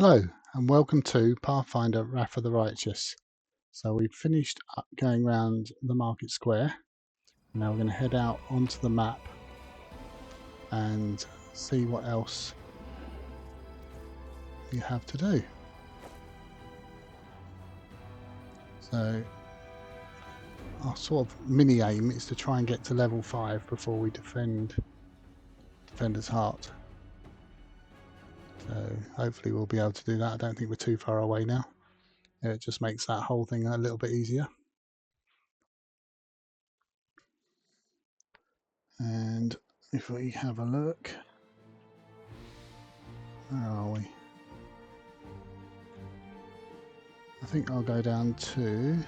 Hello and welcome to Pathfinder Wrath of the Righteous. So we've finished up going around the market square. Now we're going to head out onto the map and see what else we have to do. So our sort of mini aim is to try and get to level 5 before we defend Defender's Heart. So hopefully we'll be able to do that. I don't think we're too far away now. It just makes that whole thing a little bit easier. And if we have a look, where are we? I think I'll go down to,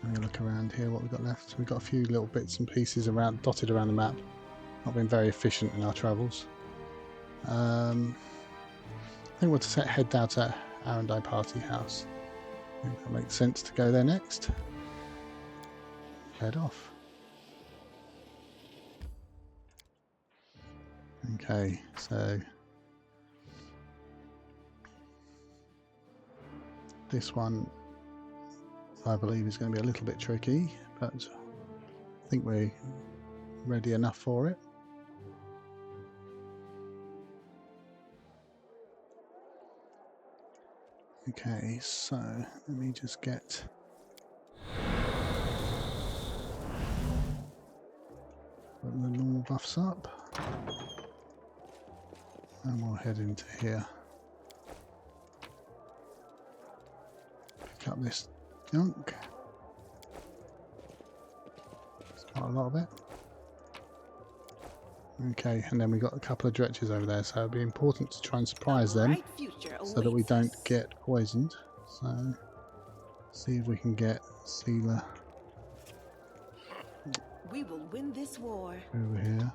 have a look around here what we've got left. We've got a few little bits and pieces around, dotted around the map. Not been very efficient in our travels. I think we'll just head down to Arendae Party House. I think that makes sense to go there next. Head off. Okay, so this one I believe is going to be a little bit tricky, but I think we're ready enough for it. Okay, so let me just get the normal buffs up and we'll head into here. Pick up this junk. It's quite a lot of it. Okay, and then we've got a couple of dretches over there, so it'll be important to try and surprise them so that we don't get poisoned. So, see if we can get Sealer. We will win this war. Over here.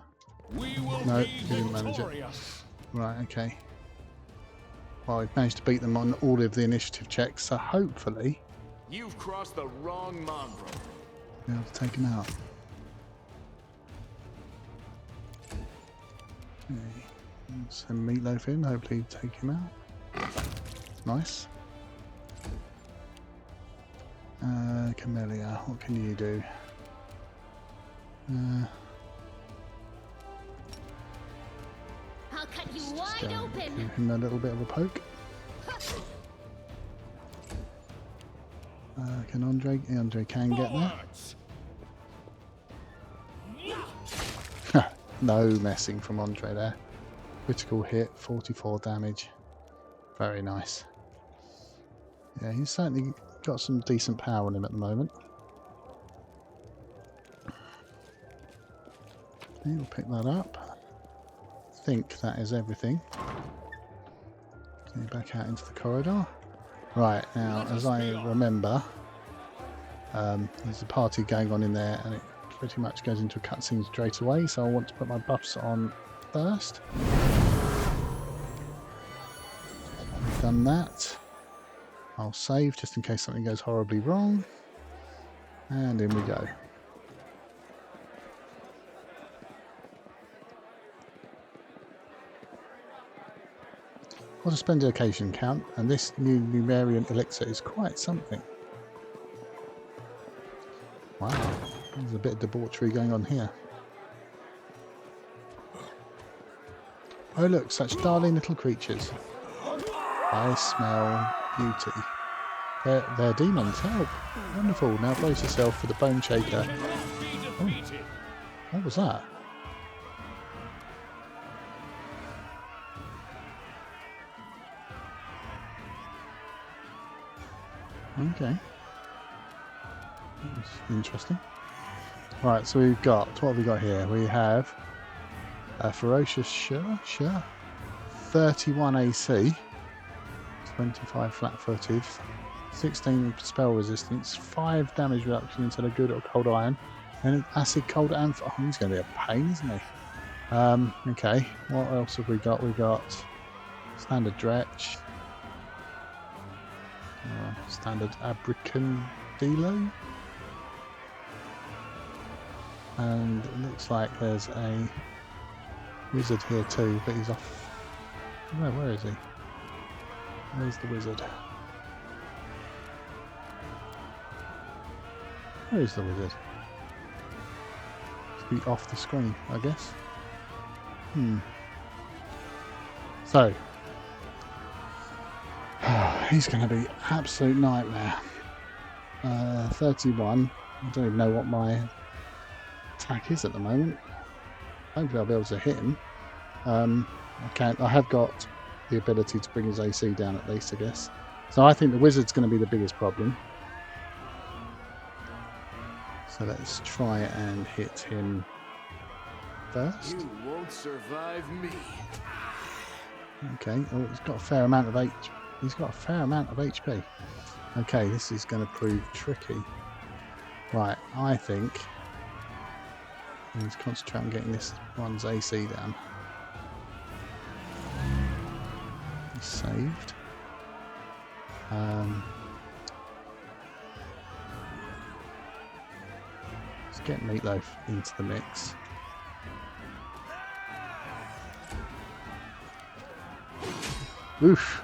No, he didn't manage it. Right, okay. Well, we've managed to beat them on all of the initiative checks, so hopefully you've crossed the wrong mongrel. Be able to take him out. Okay. Send Meatloaf in, hopefully take him out. Nice. Camellia, what can you do? I'll cut you wide open. Give him a little bit of a poke. Can Andre can get there. No messing from Andre there. Critical hit, 44 damage. Very nice. Yeah, he's certainly got some decent power on him at the moment. Okay, we'll pick that up. I think that is everything. Okay, back out into the corridor. Right, now, as I remember, there's a party going on in there and it pretty much goes into a cutscene straight away, so I want to put my buffs on first. I've done that. I'll save just in case something goes horribly wrong. And in we go. What a splendid occasion, Count, and this new Numerian elixir is quite something. Wow, there's a bit of debauchery going on here. Oh look, such darling little creatures. I smell beauty. They're demons, help! Wonderful, now brace yourself for the bone shaker. Oh, what was that? Okay. That's interesting. Right, so we've got, what have we got here? We have a ferocious sure, 31 AC, 25 flat-footed, 16 spell resistance, 5 damage reduction instead of good or cold iron, and an acid, cold, and oh, he's going to be a pain, isn't he? Okay, what else have we got? We've got standard dretch, standard abracadillo. And it looks like there's a wizard here too, but he's off. No, where is he? Where's the wizard? Where is the wizard? Must be off the screen, I guess. So, he's going to be absolute nightmare. 31. I don't even know what my attack is at the moment. Hopefully I'll be able to hit him. I have got the ability to bring his AC down at least, I guess. So I think the wizard's going to be the biggest problem. So let's try and hit him first. You won't survive me. Okay. Oh, he's got a fair amount of HP. Okay, this is going to prove tricky. Right, I think I need to concentrate on getting this one's AC down. He's saved. Let's get Meatloaf into the mix. Oof.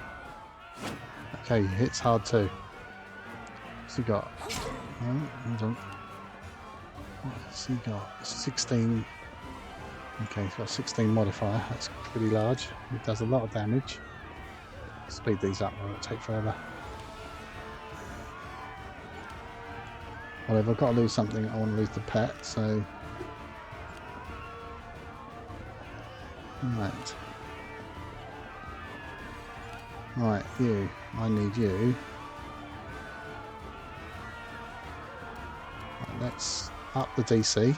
Okay, he hits hard too. What's he got? Oh, hold on. What's he got? 16. Okay, he's got 16 modifier. That's pretty large. It does a lot of damage. Speed these up, or it'll take forever. Well, if I've got to lose something, I want to lose the pet, so... Right. Right, you. I need you. Right, let's up the DC.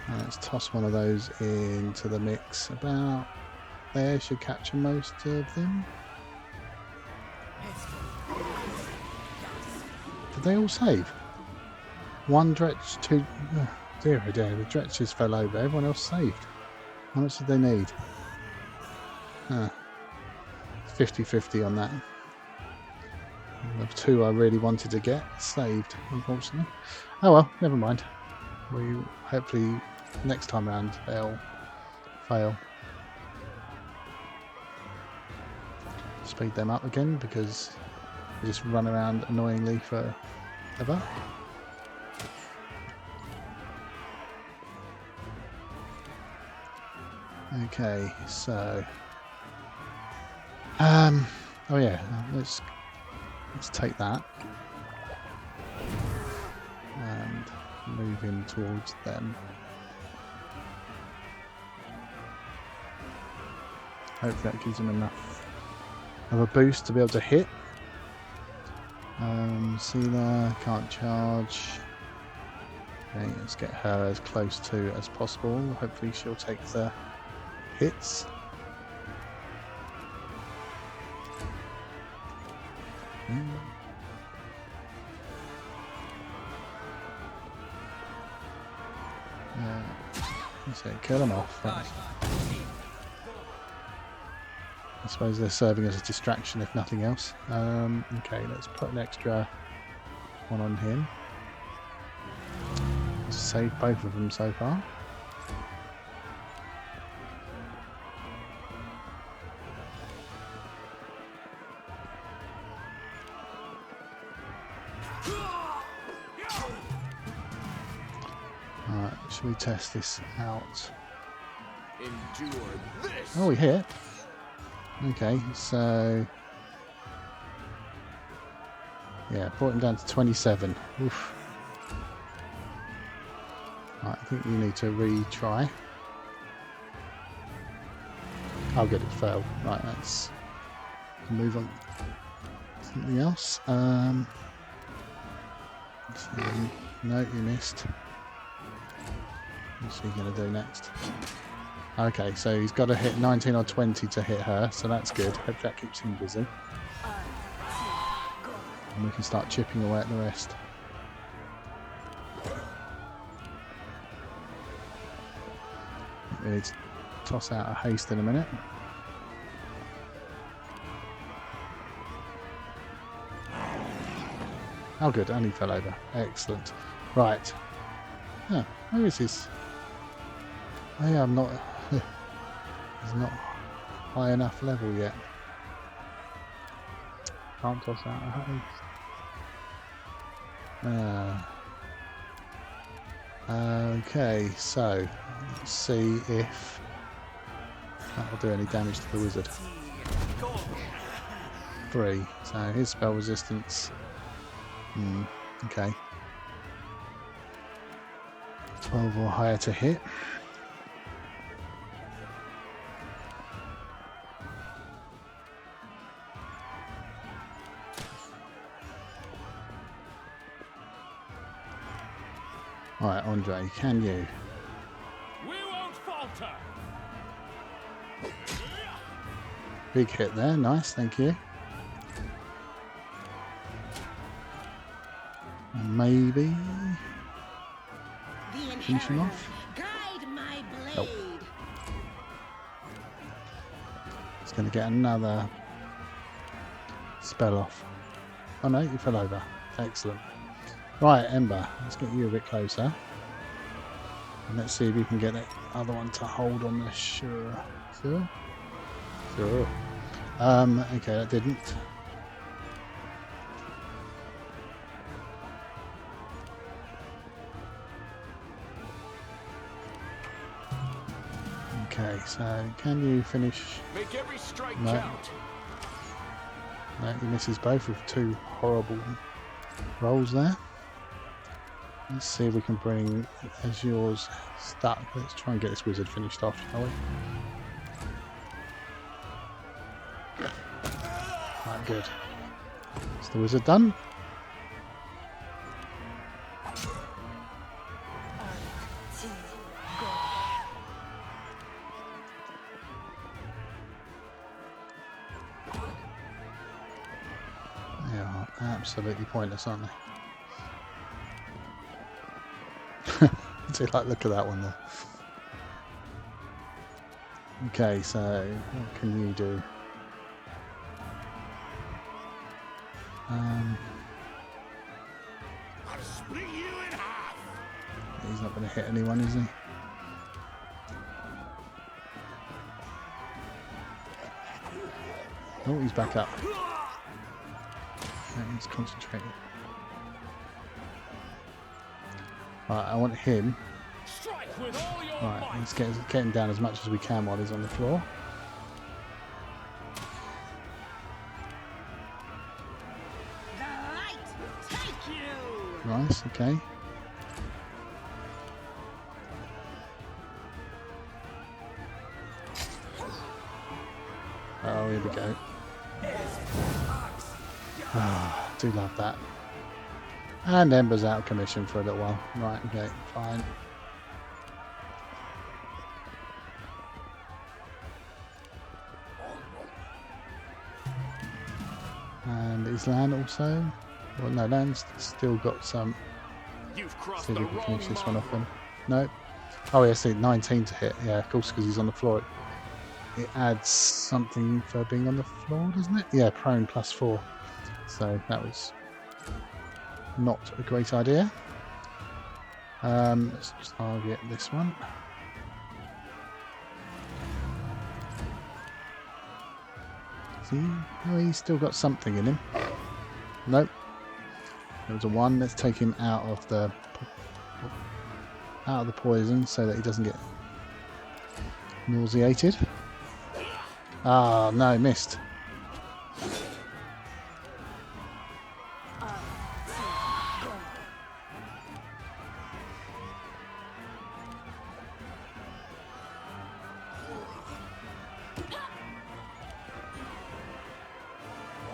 Let's toss one of those into the mix. About there, should capture most of them. Did they all save? One dretch, two... Oh, dear, oh dear, the dretches fell over. Everyone else saved. How much did they need? 50-50 on that. The two I really wanted to get saved, unfortunately. Oh well, never mind. We hopefully next time round they'll fail. Speed them up again because they just run around annoyingly forever. Okay, so oh yeah, let's take that and move him towards them. Hopefully that gives him enough of a boost to be able to hit. See there, can't charge. Okay, let's get her as close to as possible. Hopefully she'll take the hits. So kill them off. I suppose they're serving as a distraction if nothing else. Okay, let's put an extra one on him. Saved both of them so far. Alright, should we test this out? Endure this. Oh, we hit. Okay, so yeah, brought him down to 27. Oof. Right, I think you need to retry. Oh good, it failed. Right, let's move on to something else. No, you missed. What's he going to do next? Okay, so he's got to hit 19 or 20 to hit her, so that's good. Hope that keeps him busy. And we can start chipping away at the rest. We need to toss out a haste in a minute. Oh good, and he fell over. Excellent. Right. Oh, where is his... Oh yeah, I'm not... He's not high enough level yet. Can't toss out a haste. Okay, so let's see if that will do any damage to the wizard. 3. So his spell resistance. Okay. 12 or higher to hit. Alright, Andre, can you? We won't falter. Big hit there, nice, thank you. Maybe The finish him inheritor, off. guide my blade. Nope. It's going to get another spell off. Oh no, you fell over. Excellent. Right, Ember, let's get you a bit closer. And let's see if you can get that other one to hold on the sure. Sure? Sure. Okay, that didn't. Okay, so can you finish? Make every strike No. count. No, he misses both with 2 horrible rolls there. Let's see if we can bring Azure's stuck. Let's try and get this wizard finished off, shall we? Right, good. Is the wizard done? They are absolutely pointless, aren't they? See, like, look at that one there. Okay, so what can you do? I'll split you in half. He's not going to hit anyone, is he? Oh, he's back up. He's concentrating. Right, I want him. Strike with all your Right, might. let's get him down as much as we can while he's on the floor. The light take you. Nice, okay. Oh, here we go. Ah, do love that. And Ember's out of commission for a little while. Right, okay, fine. And is Lan also? Well, no, Lan's still got some. You've crossed See if the we can wrong finish this one mark. off him. No. Oh, yeah, see, 19 to hit. Yeah, of course, because he's on the floor. It adds something for being on the floor, doesn't it? Yeah, prone +4. So that was not a great idea. Let's just target this one. See? Oh, he's still got something in him. Nope. There was a 1. Let's take him out of the poison so that he doesn't get nauseated. Ah, no, missed.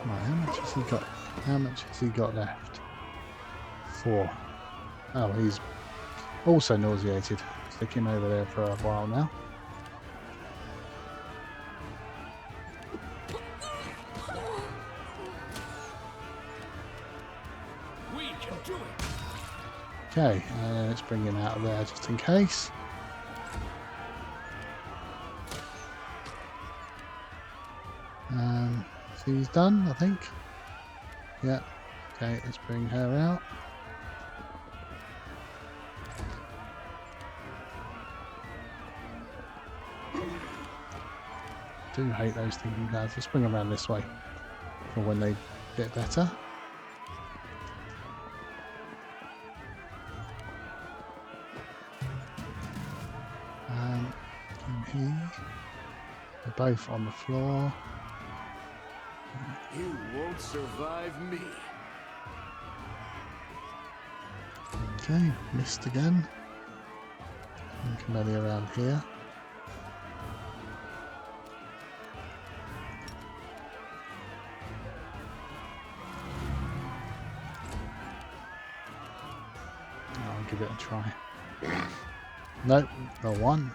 Right, how much has he got? How much has he got left? 4. Oh, he's also nauseated. Stick him over there for a while now. We can do it. Okay, let's bring him out of there just in case. She's done, I think. Yeah. Okay, let's bring her out. do hate those thinking clouds. Let's bring them around this way for when they get better. In here. They're both on the floor. You won't survive me. Okay, missed again. And Camellia around here. I'll give it a try. Nope, not one.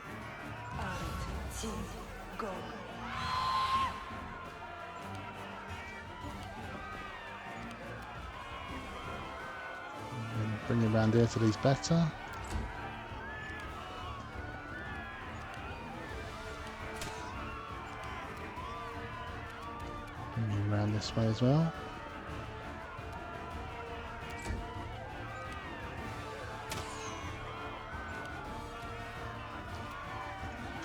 Bring him around here till he's better. Bring him around this way as well.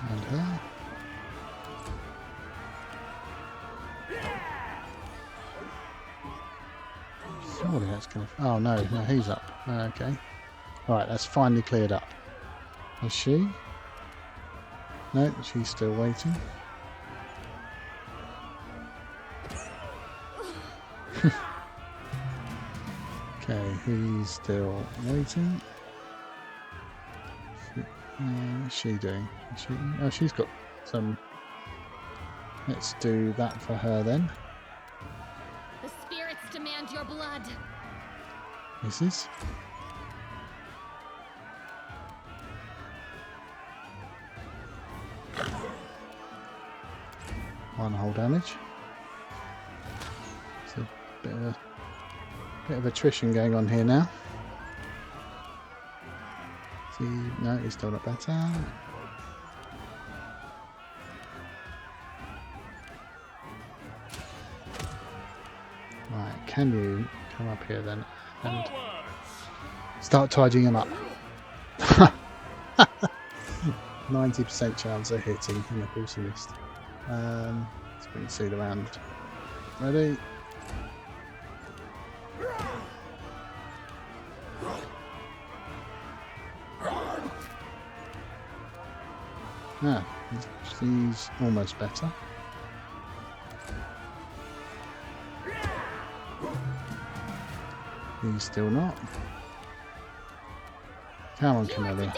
And her. Surely that's going to... Oh no, no, he's up. Okay. Right, that's finally cleared up. Is she? No, she's still waiting. Okay, he's still waiting. What's she doing? Is she... Oh, she's got some... Let's do that for her then. The spirits demand your blood. Mrs. One whole damage. It's a bit of attrition going on here now. See, no, he's still not better. Right, can you come up here then and start tidying him up? 90% chance of hitting, and of course he missed. Let's bring the seed around. Ready? Ah, he's almost better. He's still not. Come on, Camellia.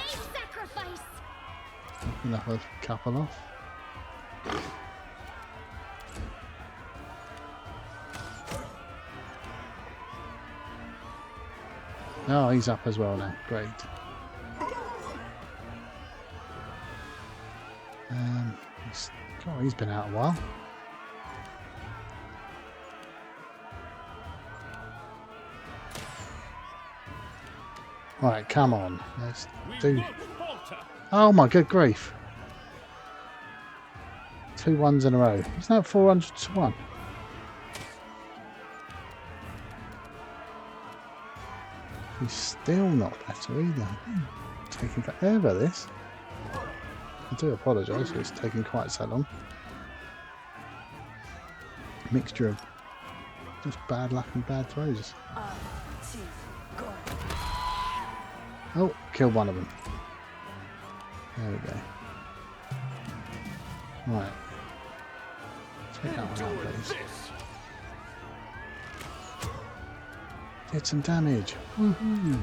Enough of a couple off. Oh, he's up as well now. Great. He's been out a while. Right, come on. Let's do... Oh my good grief. 2 ones in a row. Isn't that 400 to 1? He's still not better either. Taking forever this. I do apologise for it's taking quite so long. Mixture of just bad luck and bad throws. Oh, killed one of them. There we go. Right. Take that one out, please. Did some damage. Woohoo!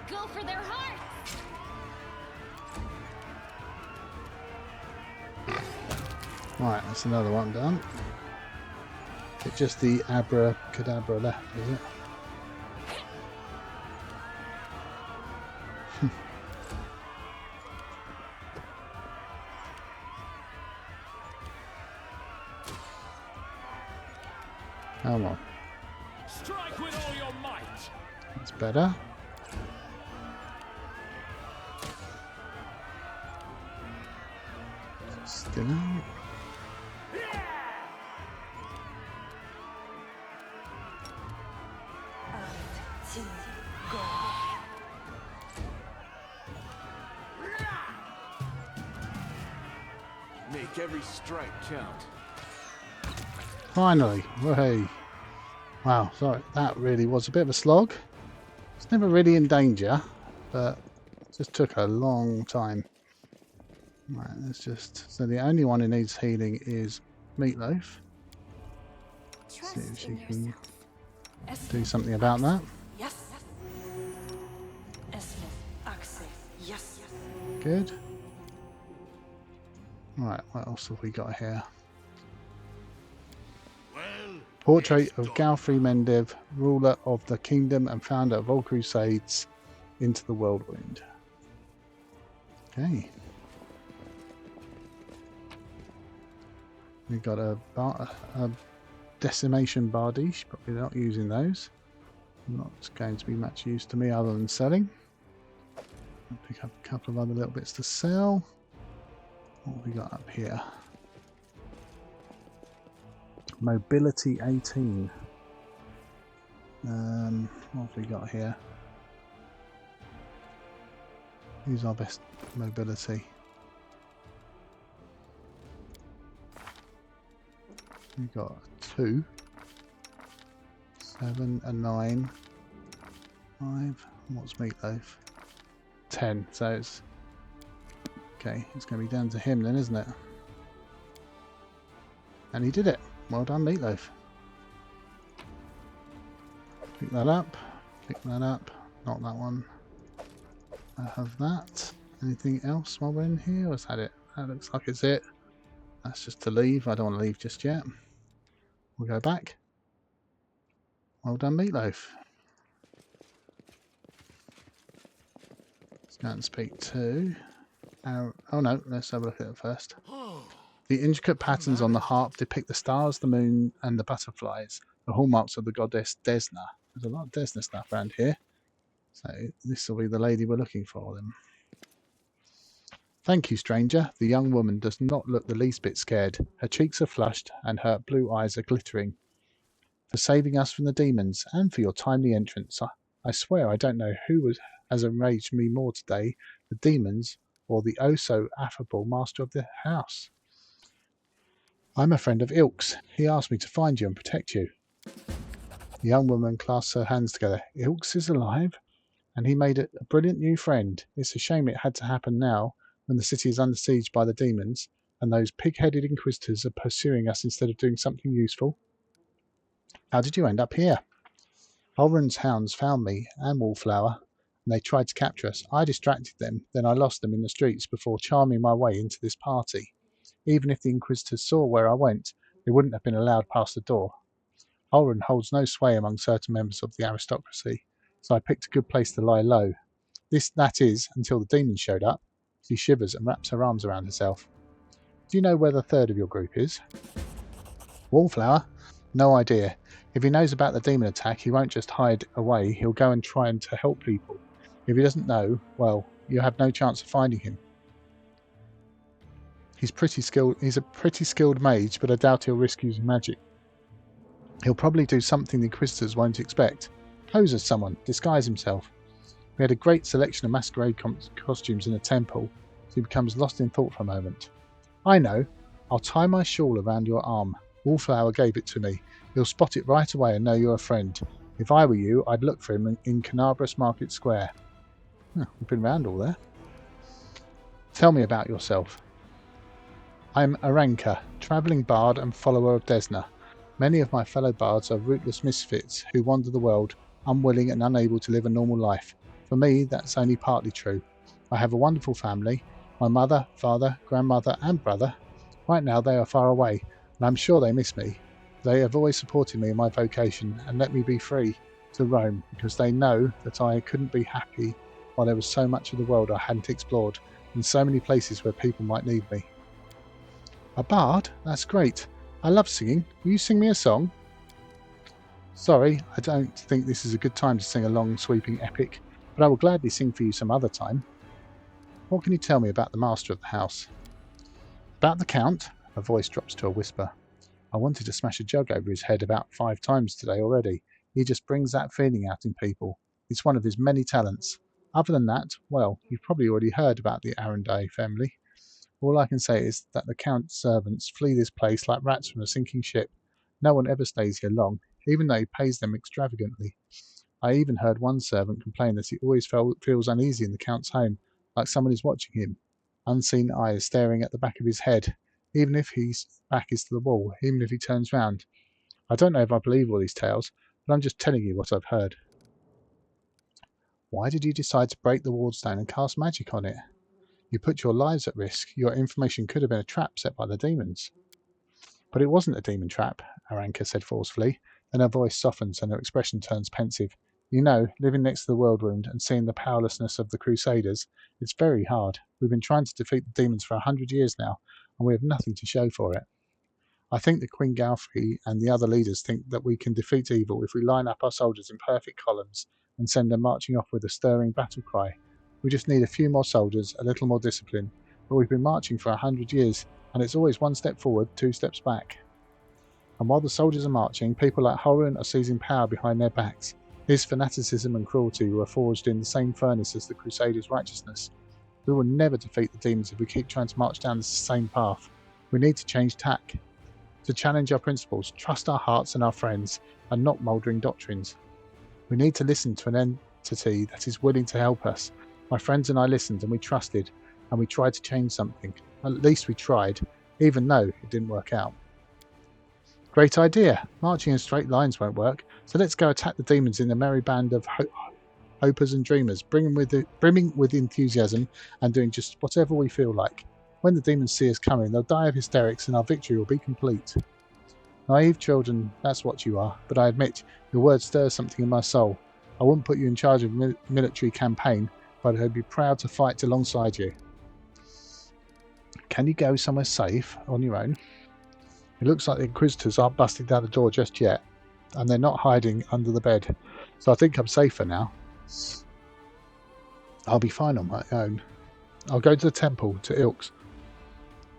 Go for their hearts. Right, that's another one done. It's just the abracadabra left, is it? Come on. Strike with all your might. That's better. Still out. Make every strike count. Finally, hey. Wow, sorry, that really was a bit of a slog. It's never really in danger, but it just took a long time. Right, let's just... So the only one who needs healing is Meatloaf. See if she can do something about that. Yes. Access. Yes. Good. Right, what else have we got here? Portrait of Galfrey Mendiv, ruler of the kingdom and founder of all crusades into the whirlwind. Okay. We've got a decimation bardiche, but we're not using those. Not going to be much use to me other than selling. I'll pick up a couple of other little bits to sell. What have we got up here? Mobility 18. What have we got here? Who's our best mobility? We've got 2, 7 and 9, 5. What's Meatloaf? 10. So it's okay. It's going to be down to him then, isn't it? And he did it. Well done, Meatloaf. Pick that up. Pick that up. Not that one. I have that. Anything else while we're in here? Or is that it? That looks like it's it. That's just to leave. I don't want to leave just yet. We'll go back. Well done, Meatloaf. Let's go and speak to... oh no, let's have a look at it first. The intricate patterns on the harp depict the stars, the moon, and the butterflies, the hallmarks of the goddess Desna. There's a lot of Desna stuff around here. So this will be the lady we're looking for then. Thank you, stranger. The young woman does not look the least bit scared. Her cheeks are flushed and her blue eyes are glittering. For saving us from the demons and for your timely entrance. I swear I don't know who has enraged me more today, the demons or the oh-so-affable master of the house. I'm a friend of Ilk's. He asked me to find you and protect you. The young woman clasps her hands together. Ilk's is alive, and he made a brilliant new friend. It's a shame it had to happen now, when the city is under siege by the demons, and those pig-headed inquisitors are pursuing us instead of doing something useful. How did you end up here? Holren's hounds found me and Wallflower, and they tried to capture us. I distracted them, then I lost them in the streets before charming my way into this party. Even if the inquisitors saw where I went, they wouldn't have been allowed past the door. Holren holds no sway among certain members of the aristocracy, so I picked a good place to lie low. That is, until the demons showed up. She shivers and wraps her arms around herself. Do you know where the third of your group is? Wallflower? No idea. If he knows about the demon attack, he won't just hide away. He'll go and try to help people. If he doesn't know, well, you have no chance of finding him. He's a pretty skilled mage, but I doubt he'll risk using magic. He'll probably do something the Inquisitors won't expect. Pose as someone, disguise himself. We had a great selection of masquerade costumes in the temple, so he becomes lost in thought for a moment. I know. I'll tie my shawl around your arm. Wallflower gave it to me. He'll spot it right away and know you're a friend. If I were you, I'd look for him in Canabras Market Square. We've been round all there. Tell me about yourself. I'm Arendae, travelling bard and follower of Desna. Many of my fellow bards are rootless misfits who wander the world, unwilling and unable to live a normal life. For me, that's only partly true. I have a wonderful family, my mother, father, grandmother and brother. Right now they are far away, and I'm sure they miss me. They have always supported me in my vocation and let me be free to roam, because they know that I couldn't be happy while there was so much of the world I hadn't explored, and so many places where people might need me. A bard? That's great. I love singing. Will you sing me a song? Sorry, I don't think this is a good time to sing a long, sweeping epic, but I will gladly sing for you some other time. What can you tell me about the master of the house? About the Count? Her voice drops to a whisper. I wanted to smash a jug over his head about 5 times today already. He just brings that feeling out in people. It's one of his many talents. Other than that, well, you've probably already heard about the Arendae family. All I can say is that the Count's servants flee this place like rats from a sinking ship. No one ever stays here long, even though he pays them extravagantly. I even heard one servant complain that he always feels uneasy in the Count's home, like someone is watching him, unseen eyes staring at the back of his head, even if his back is to the wall, even if he turns round. I don't know if I believe all these tales, but I'm just telling you what I've heard. Why did you decide to break the ward stone and cast magic on it? You put your lives at risk. Your information could have been a trap set by the demons. But it wasn't a demon trap, Arendae said forcefully. Then her voice softens and her expression turns pensive. You know, living next to the world wound and seeing the powerlessness of the Crusaders, it's very hard. We've been trying to defeat the demons for 100 years now, and we have nothing to show for it. I think the Queen Galfrey and the other leaders think that we can defeat evil if we line up our soldiers in perfect columns and send them marching off with a stirring battle cry. We just need a few more soldiers, a little more discipline. But we've been marching for 100 years, and it's always one step forward, 2 steps back. And while the soldiers are marching, people like Horan are seizing power behind their backs. His fanaticism and cruelty were forged in the same furnace as the Crusaders' righteousness. We will never defeat the demons if we keep trying to march down the same path. We need to change tack. To challenge our principles, trust our hearts and our friends, and not mouldering doctrines. We need to listen to an entity that is willing to help us. My friends and I listened, and we trusted, and we tried to change something. At least we tried, even though it didn't work out. Great idea. Marching in straight lines won't work, so let's go attack the demons in a merry band of hopers and dreamers, brimming with enthusiasm and doing just whatever we feel like. When the demons see us coming, they'll die of hysterics and our victory will be complete. Naive children, that's what you are, but I admit, your words stir something in my soul. I wouldn't put you in charge of a military campaign, but I'd be proud to fight alongside you. Can you go somewhere safe on your own? It looks like the Inquisitors aren't busting down the door just yet, and they're not hiding under the bed, so I think I'm safer now. I'll be fine on my own. I'll go to the temple, to Ilk's.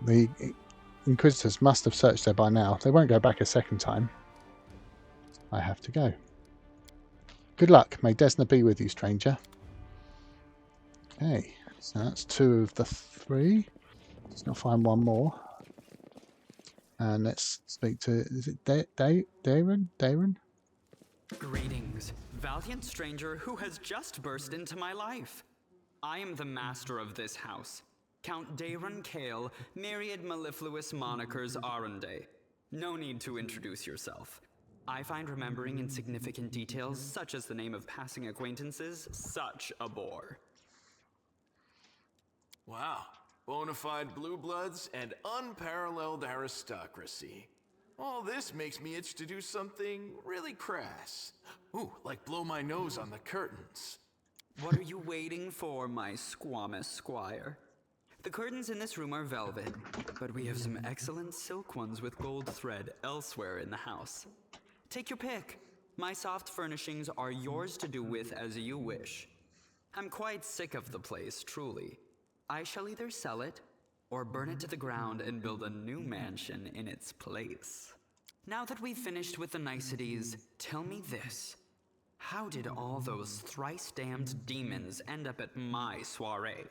The Inquisitors must have searched there by now. They won't go back a second time. I have to go. Good luck. May Desna be with you, stranger. Okay, so that's 2 of the 3. Let's not find one more. And let's speak to... Is it Daeran? Daeran? Greetings, valiant stranger who has just burst into my life. I am the master of this house. Count Daeran Kale, myriad mellifluous monikers Arendae. No need to introduce yourself. I find remembering insignificant details, such as the name of passing acquaintances, such a bore. Wow. Bona fide blue bloods and unparalleled aristocracy. All this makes me itch to do something really crass. Ooh, like blow my nose on the curtains. What are you waiting for, my squamous squire? The curtains in this room are velvet, but we have some excellent silk ones with gold thread elsewhere in the house. Take your pick. My soft furnishings are yours to do with as you wish. I'm quite sick of the place, truly. I shall either sell it, or burn it to the ground and build a new mansion in its place. Now that we've finished with the niceties, tell me this. How did all those thrice-damned demons end up at my soiree?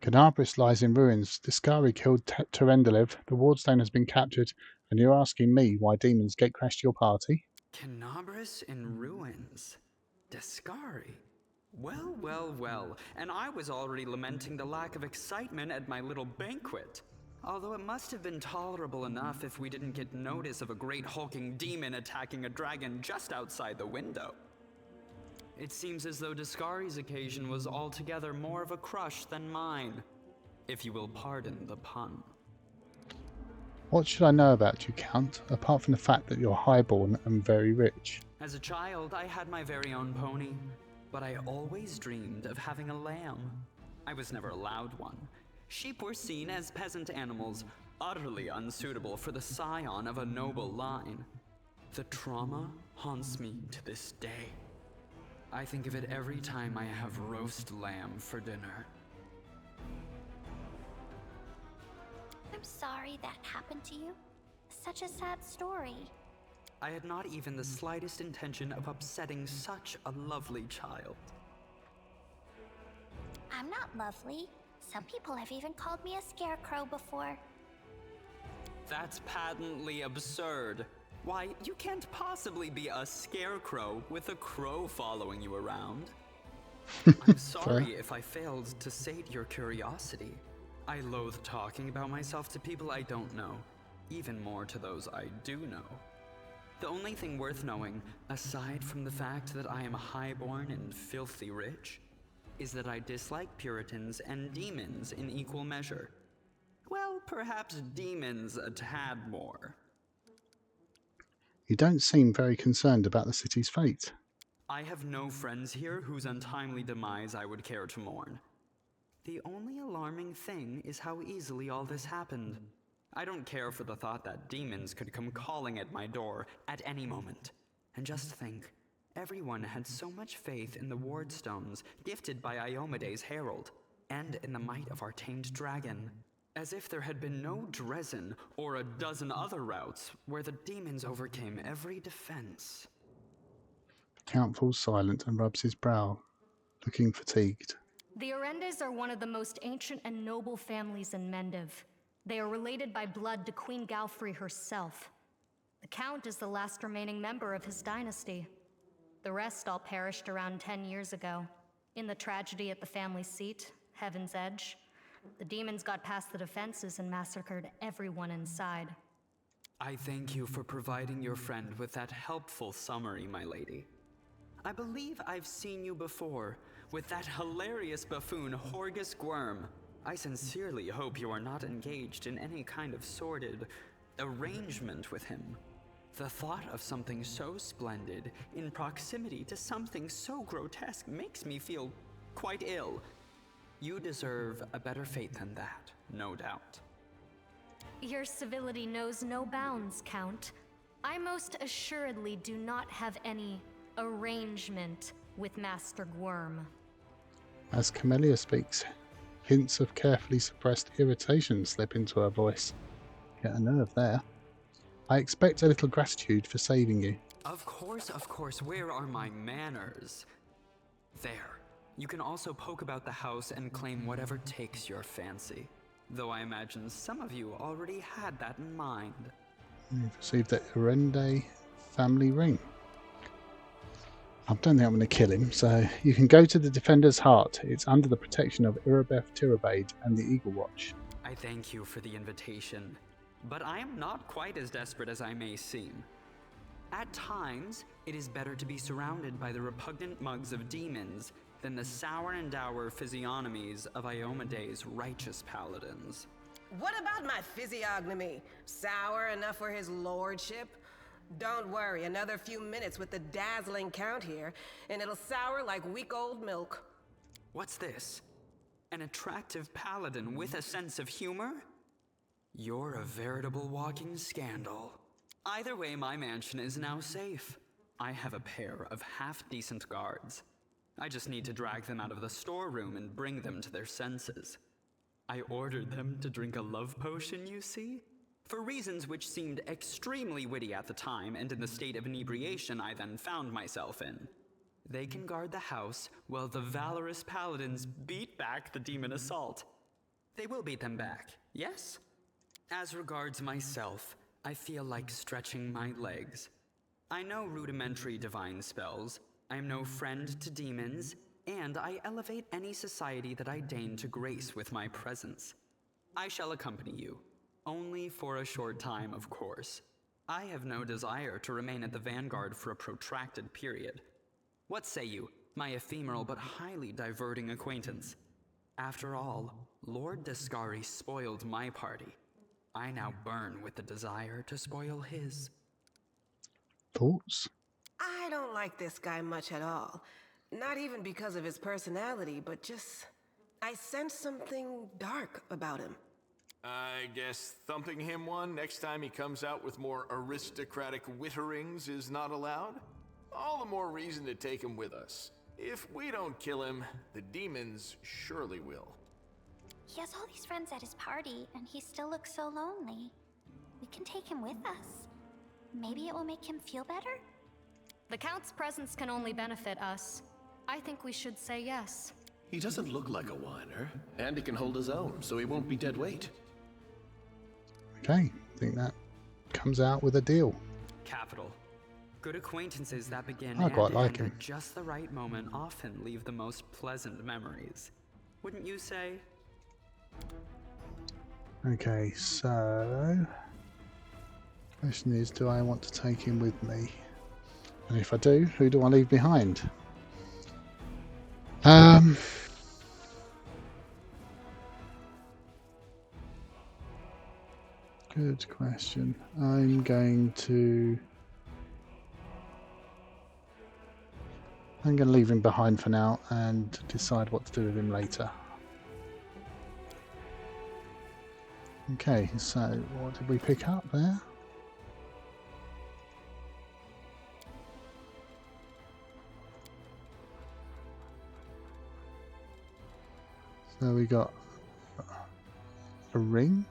Canabris lies in ruins. Discari killed Terendelev. The wardstone has been captured, and you're asking me why demons gatecrashed your party? Canabris in ruins. Discari. Well, well, well, and I was already lamenting the lack of excitement at my little banquet. Although it must have been tolerable enough if we didn't get notice of a great hulking demon attacking a dragon just outside the window. It seems as though Discari's occasion was altogether more of a crush than mine, if you will pardon the pun. What should I know about you, Count, apart from the fact that you're highborn and very rich? As a child, I had my very own pony, but I always dreamed of having a lamb. I was never allowed one. Sheep were seen as peasant animals, utterly unsuitable for the scion of a noble line. The trauma haunts me to this day. I think of it every time I have roast lamb for dinner. I'm sorry that happened to you. Such a sad story. I had not even the slightest intention of upsetting such a lovely child. I'm not lovely. Some people have even called me a scarecrow before. That's patently absurd. Why, you can't possibly be a scarecrow with a crow following you around. I'm sorry if I failed to sate your curiosity. I loathe talking about myself to people I don't know, even more to those I do know. The only thing worth knowing, aside from the fact that I am highborn and filthy rich, is that I dislike Puritans and demons in equal measure. Well, perhaps demons a tad more. You don't seem very concerned about the city's fate. I have no friends here whose untimely demise I would care to mourn. The only alarming thing is how easily all this happened. I don't care for the thought that demons could come calling at my door at any moment. And just think, everyone had so much faith in the wardstones gifted by Iomede's herald, and in the might of our tamed dragon. As if there had been no Dresden or a dozen other routes where the demons overcame every defense. The Count falls silent and rubs his brow, looking fatigued. The Arendaes are one of the most ancient and noble families in Mendiv. They are related by blood to Queen Galfrey herself. The Count is the last remaining member of his dynasty. The rest all perished around 10 years ago. In the tragedy at the family seat, Heaven's Edge, the demons got past the defenses and massacred everyone inside. I thank you for providing your friend with that helpful summary, my lady. I believe I've seen you before, with that hilarious buffoon Horgus Gwyrm. I sincerely hope you are not engaged in any kind of sordid arrangement with him. The thought of something so splendid in proximity to something so grotesque makes me feel quite ill. You deserve a better fate than that, no doubt. Your civility knows no bounds, Count. I most assuredly do not have any arrangement with Master Gwyrm. As Camellia speaks, hints of carefully suppressed irritation slip into her voice. Get a nerve there. I expect a little gratitude for saving you. Of course, where are my manners? There. You can also poke about the house and claim whatever takes your fancy. Though I imagine some of you already had that in mind. You've received the Arendae family ring. I don't think I'm going to kill him, so you can go to the Defender's Heart. It's under the protection of Irabeth Tirabade and the Eagle Watch. I thank you for the invitation, but I am not quite as desperate as I may seem. At times, it is better to be surrounded by the repugnant mugs of demons than the sour and dour physiognomies of Iomede's righteous paladins. What about my physiognomy? Sour enough for his lordship? Don't worry, another few minutes with the dazzling Count here, and it'll sour like week-old milk. What's this? An attractive paladin with a sense of humor? You're a veritable walking scandal. Either way, my mansion is now safe. I have a pair of half-decent guards. I just need to drag them out of the storeroom and bring them to their senses. I ordered them to drink a love potion, you see? For reasons which seemed extremely witty at the time and in the state of inebriation I then found myself in. They can guard the house while the valorous paladins beat back the demon assault. They will beat them back, yes? As regards myself, I feel like stretching my legs. I know rudimentary divine spells, I am no friend to demons, and I elevate any society that I deign to grace with my presence. I shall accompany you. Only for a short time, of course. I have no desire to remain at the vanguard for a protracted period. What say you, my ephemeral but highly diverting acquaintance? After all, Lord Descari spoiled my party. I now burn with the desire to spoil his. Thoughts? I don't like this guy much at all. Not even because of his personality, but just... I sense something dark about him. I guess thumping him one next time he comes out with more aristocratic witterings is not allowed? All the more reason to take him with us. If we don't kill him, the demons surely will. He has all these friends at his party, and he still looks so lonely. We can take him with us. Maybe it will make him feel better? The Count's presence can only benefit us. I think we should say yes. He doesn't look like a whiner, and he can hold his own, so he won't be dead weight. Okay, I think that comes out with a deal. Capital. Good acquaintances that begin I quite and like end him. at just the right moment often leave the most pleasant memories. Wouldn't you say? Okay, so question is, do I want to take him with me? And if I do, who do I leave behind? Good question. I'm going to leave him behind for now and decide what to do with him later. Okay, so what did we pick up there? So we got a ring.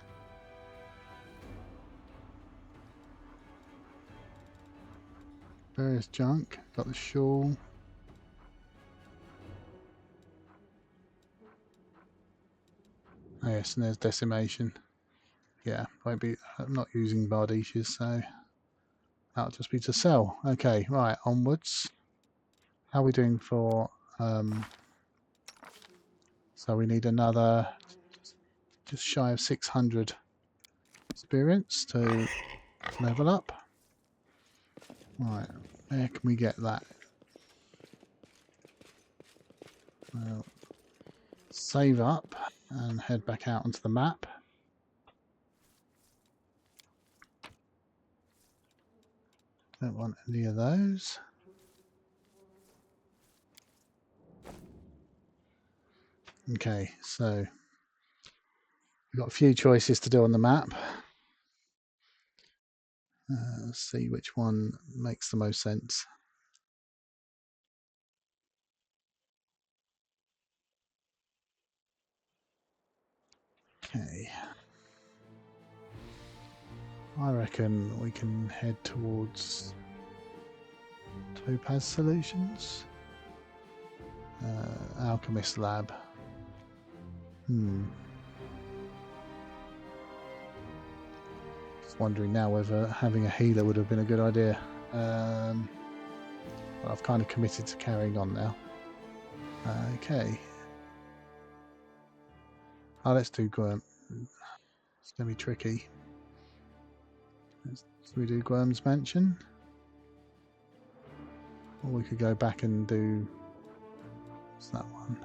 Various junk. Got the shawl. Oh yes, and there's decimation. Yeah, won't be. I'm not using Bardishes, so that'll just be to sell. Okay, right, onwards. How are we doing for? So we need another, just shy of 600 experience to level up. Right, where can we get that? Well, save up and head back out onto the map. Don't want any of those. Okay, so we've got a few choices to do on the map. Let's see which one makes the most sense. Okay. I reckon we can head towards Topaz Solutions. Alchemist Lab. Just wondering now whether having a healer would have been a good idea. Well, I've kind of committed to carrying on now. Okay. Oh, let's do Gworm. It's going to be tricky. Should we do Gworm's Mansion? Or we could go back and do... What's that one?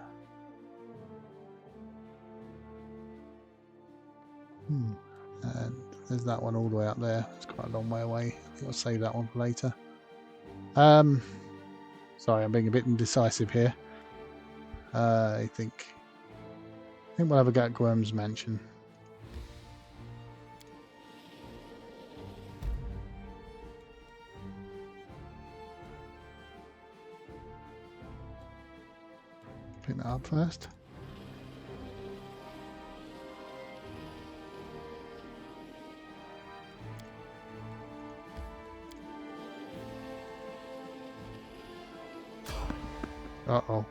And there's that one all the way up there. It's quite a long way away. I think I'll save that one for later. Sorry, I'm being a bit indecisive here. I think we'll have a go at Gworm's Mansion. Pick that up first. Uh-oh.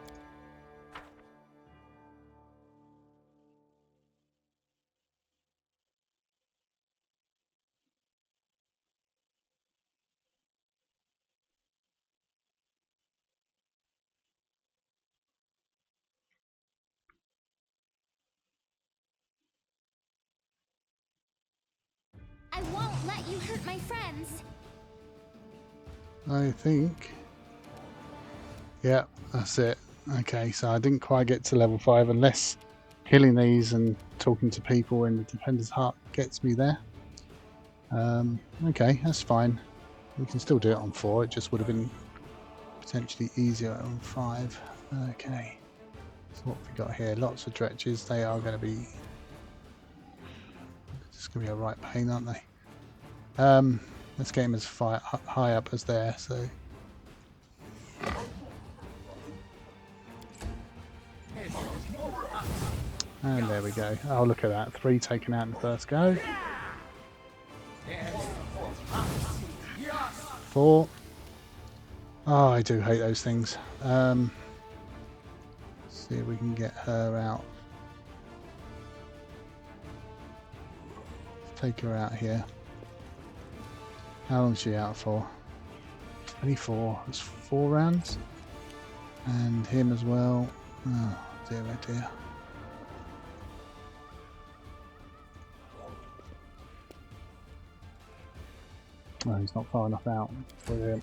I won't let you hurt my friends. I think... Yeah, that's it. Okay, so I didn't quite get to level 5 unless killing these and talking to people in the Defender's Heart gets me there. Okay, that's fine. We can still do it on 4. It just would have been potentially easier on 5. Okay. So what have we got here? Lots of dretches. They are going to be... It's going to be a right pain, aren't they? Let's get him as high up as there, so... And there we go. Oh, look at that. 3 taken out in the first go. 4. Oh, I do hate those things. See if we can get her out. Take her out here. How long is she out for? 24. It's 4 rounds. And him as well. Oh dear, oh dear. Oh, he's not far enough out. Brilliant.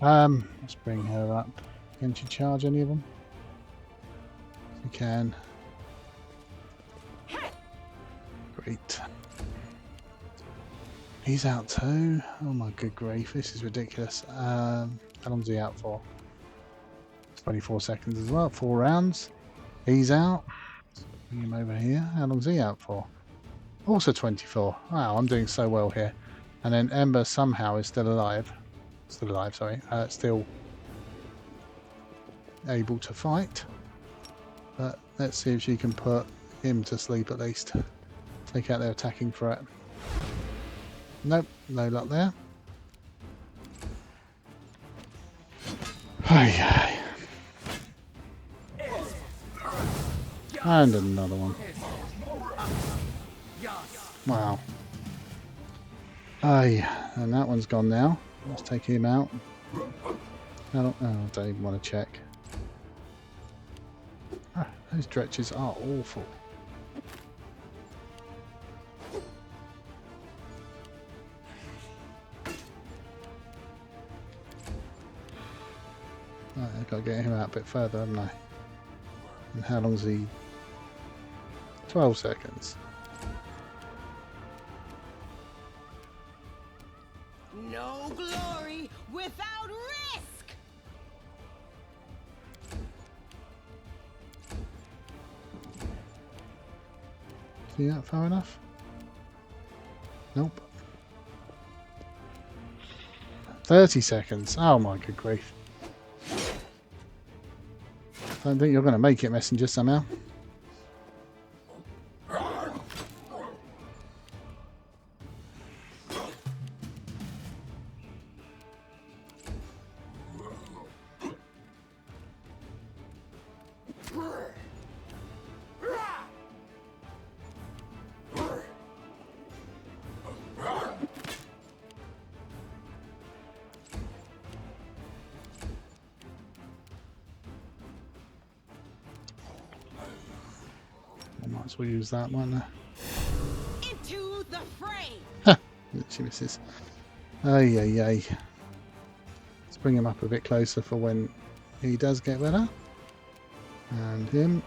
Let's bring her up. Can she charge any of them? She can. Great. He's out too. Oh my good grief, this is ridiculous. How long's he out for? 24 seconds as well. 4 rounds. He's out. Bring him over here. How long's he out for? Also 24. Wow, I'm doing so well here. And then Ember somehow is still alive. Still alive, sorry. Still able to fight. But let's see if she can put him to sleep at least. Take out their attacking threat. Nope, no luck there. Ay. And another one. Wow. Aye, and that one's gone now. Let's take him out. I don't even want to check. Those dretches are awful. Right, I've got to get him out a bit further, haven't I? And how long's he? 12 seconds. No glory without risk! See that far enough? Nope. 30 seconds. Oh my good grief. Don't think you're going to make it, messenger, somehow. Might as well use that one. Into the fray! She misses. Ay, ay, ay. Let's bring him up a bit closer for when he does get better. And him.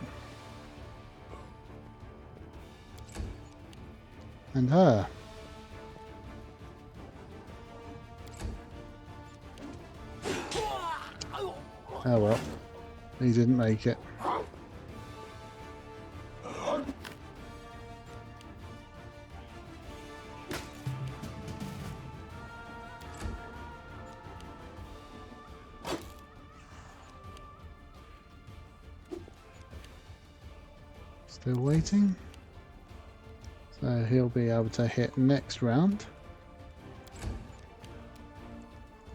And her. Oh well. He didn't make it. Still waiting. So he'll be able to hit next round.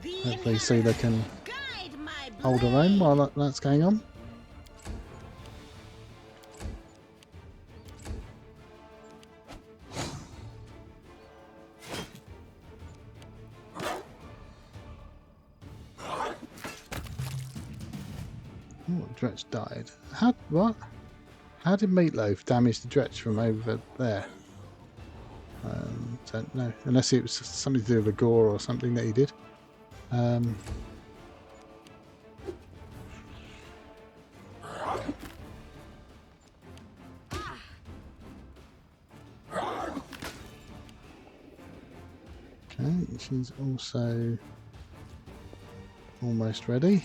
Hopefully Seela can hold her own while that's going on. Oh, Dretch died. What? How did Meatloaf damage the Dretch from over there? Don't know. Unless it was something to do with the gore or something that he did. Okay, she's also almost ready.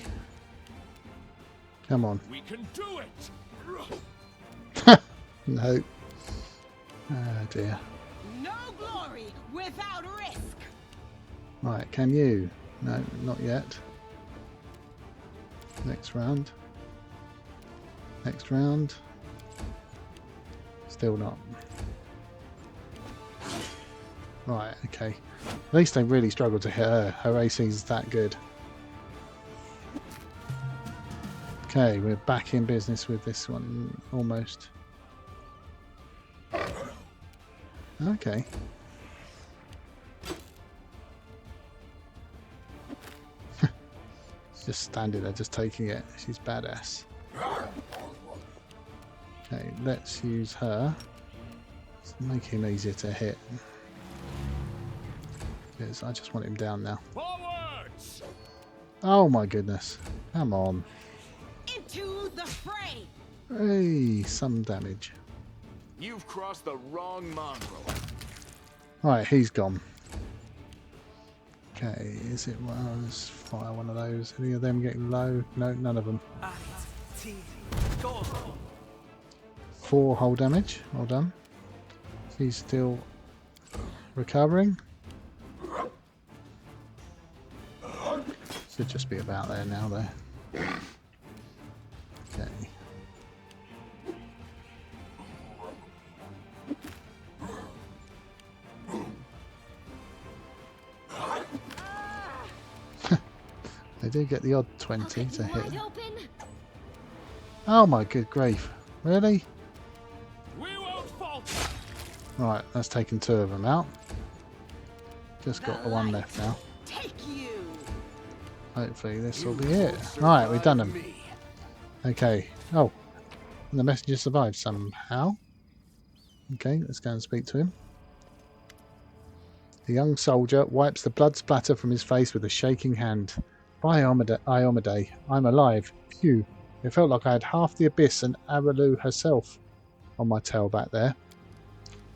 Come on. We can do it. No. Oh dear. No glory without risk! Right, can you? No, not yet. Next round. Next round. Still not. Right, okay. At least they really struggled to hit her. Her AC is that good. Okay, we're back in business with this one, almost. Okay. Just standing there, just taking it. She's badass. Okay, let's use her. Let's make him easier to hit. Because I just want him down now. Forwards! Oh my goodness. Come on. Into the fray! Hey, some damage. You've crossed the wrong mongrel. Right, he's gone. Okay, is it well, let's fire one of those. Any of them getting low? No, none of them. 4 hull damage. Well done. He's still recovering. Should just be about there now, though. Okay. They do get the odd 20 to hit. Oh my good grief. Really? We won't falter! Right, that's taken 2 of them out. Just got the one left now. Take you! Hopefully this will be it. Right, we've done them. Okay. Oh, and the messenger survived somehow. Okay, let's go and speak to him. The young soldier wipes the blood splatter from his face with a shaking hand. By Arendae, I'm alive. Phew. It felt like I had half the abyss and Arendae herself on my tail back there.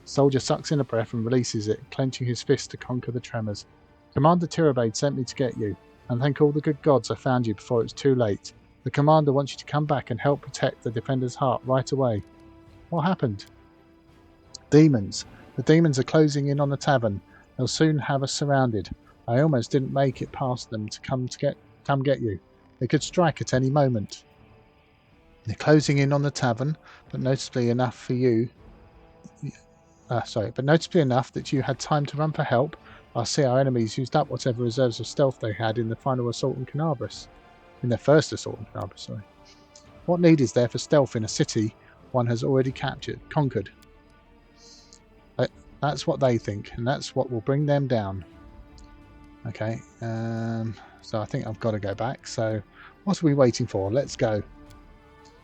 Soldier sucks in a breath and releases it, clenching his fist to conquer the tremors. Commander Tirabade sent me to get you, and thank all the good gods I found you before it was too late. The commander wants you to come back and help protect the defender's heart right away. What happened? Demons. The demons are closing in on the tavern. They'll soon have us surrounded. I almost didn't make it past them to come get you. They could strike at any moment. They're closing in on the tavern, but noticeably enough for you. But noticeably enough that you had time to run for help. I see our enemies used up whatever reserves of stealth they had in the final assault on Canabras. In their first assault on Canabras, sorry. What need is there for stealth in a city one has already conquered? That's what they think, and that's what will bring them down. Okay, so I think I've got to go back. So what are we waiting for? Let's go.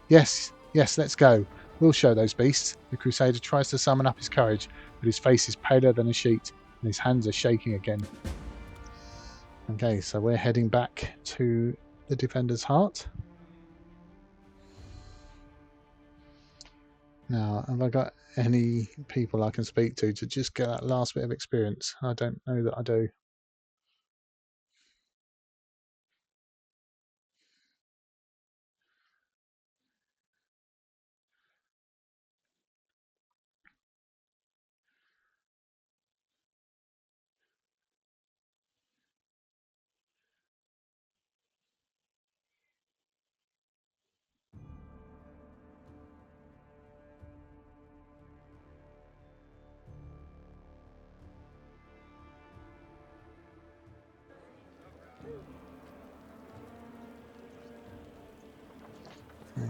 Yes, let's go. We'll show those beasts. The Crusader tries to summon up his courage, but his face is paler than a sheet, and his hands are shaking again. Okay, so we're heading back to the Defender's Heart. Now, have I got any people I can speak to just get that last bit of experience? I don't know that I do.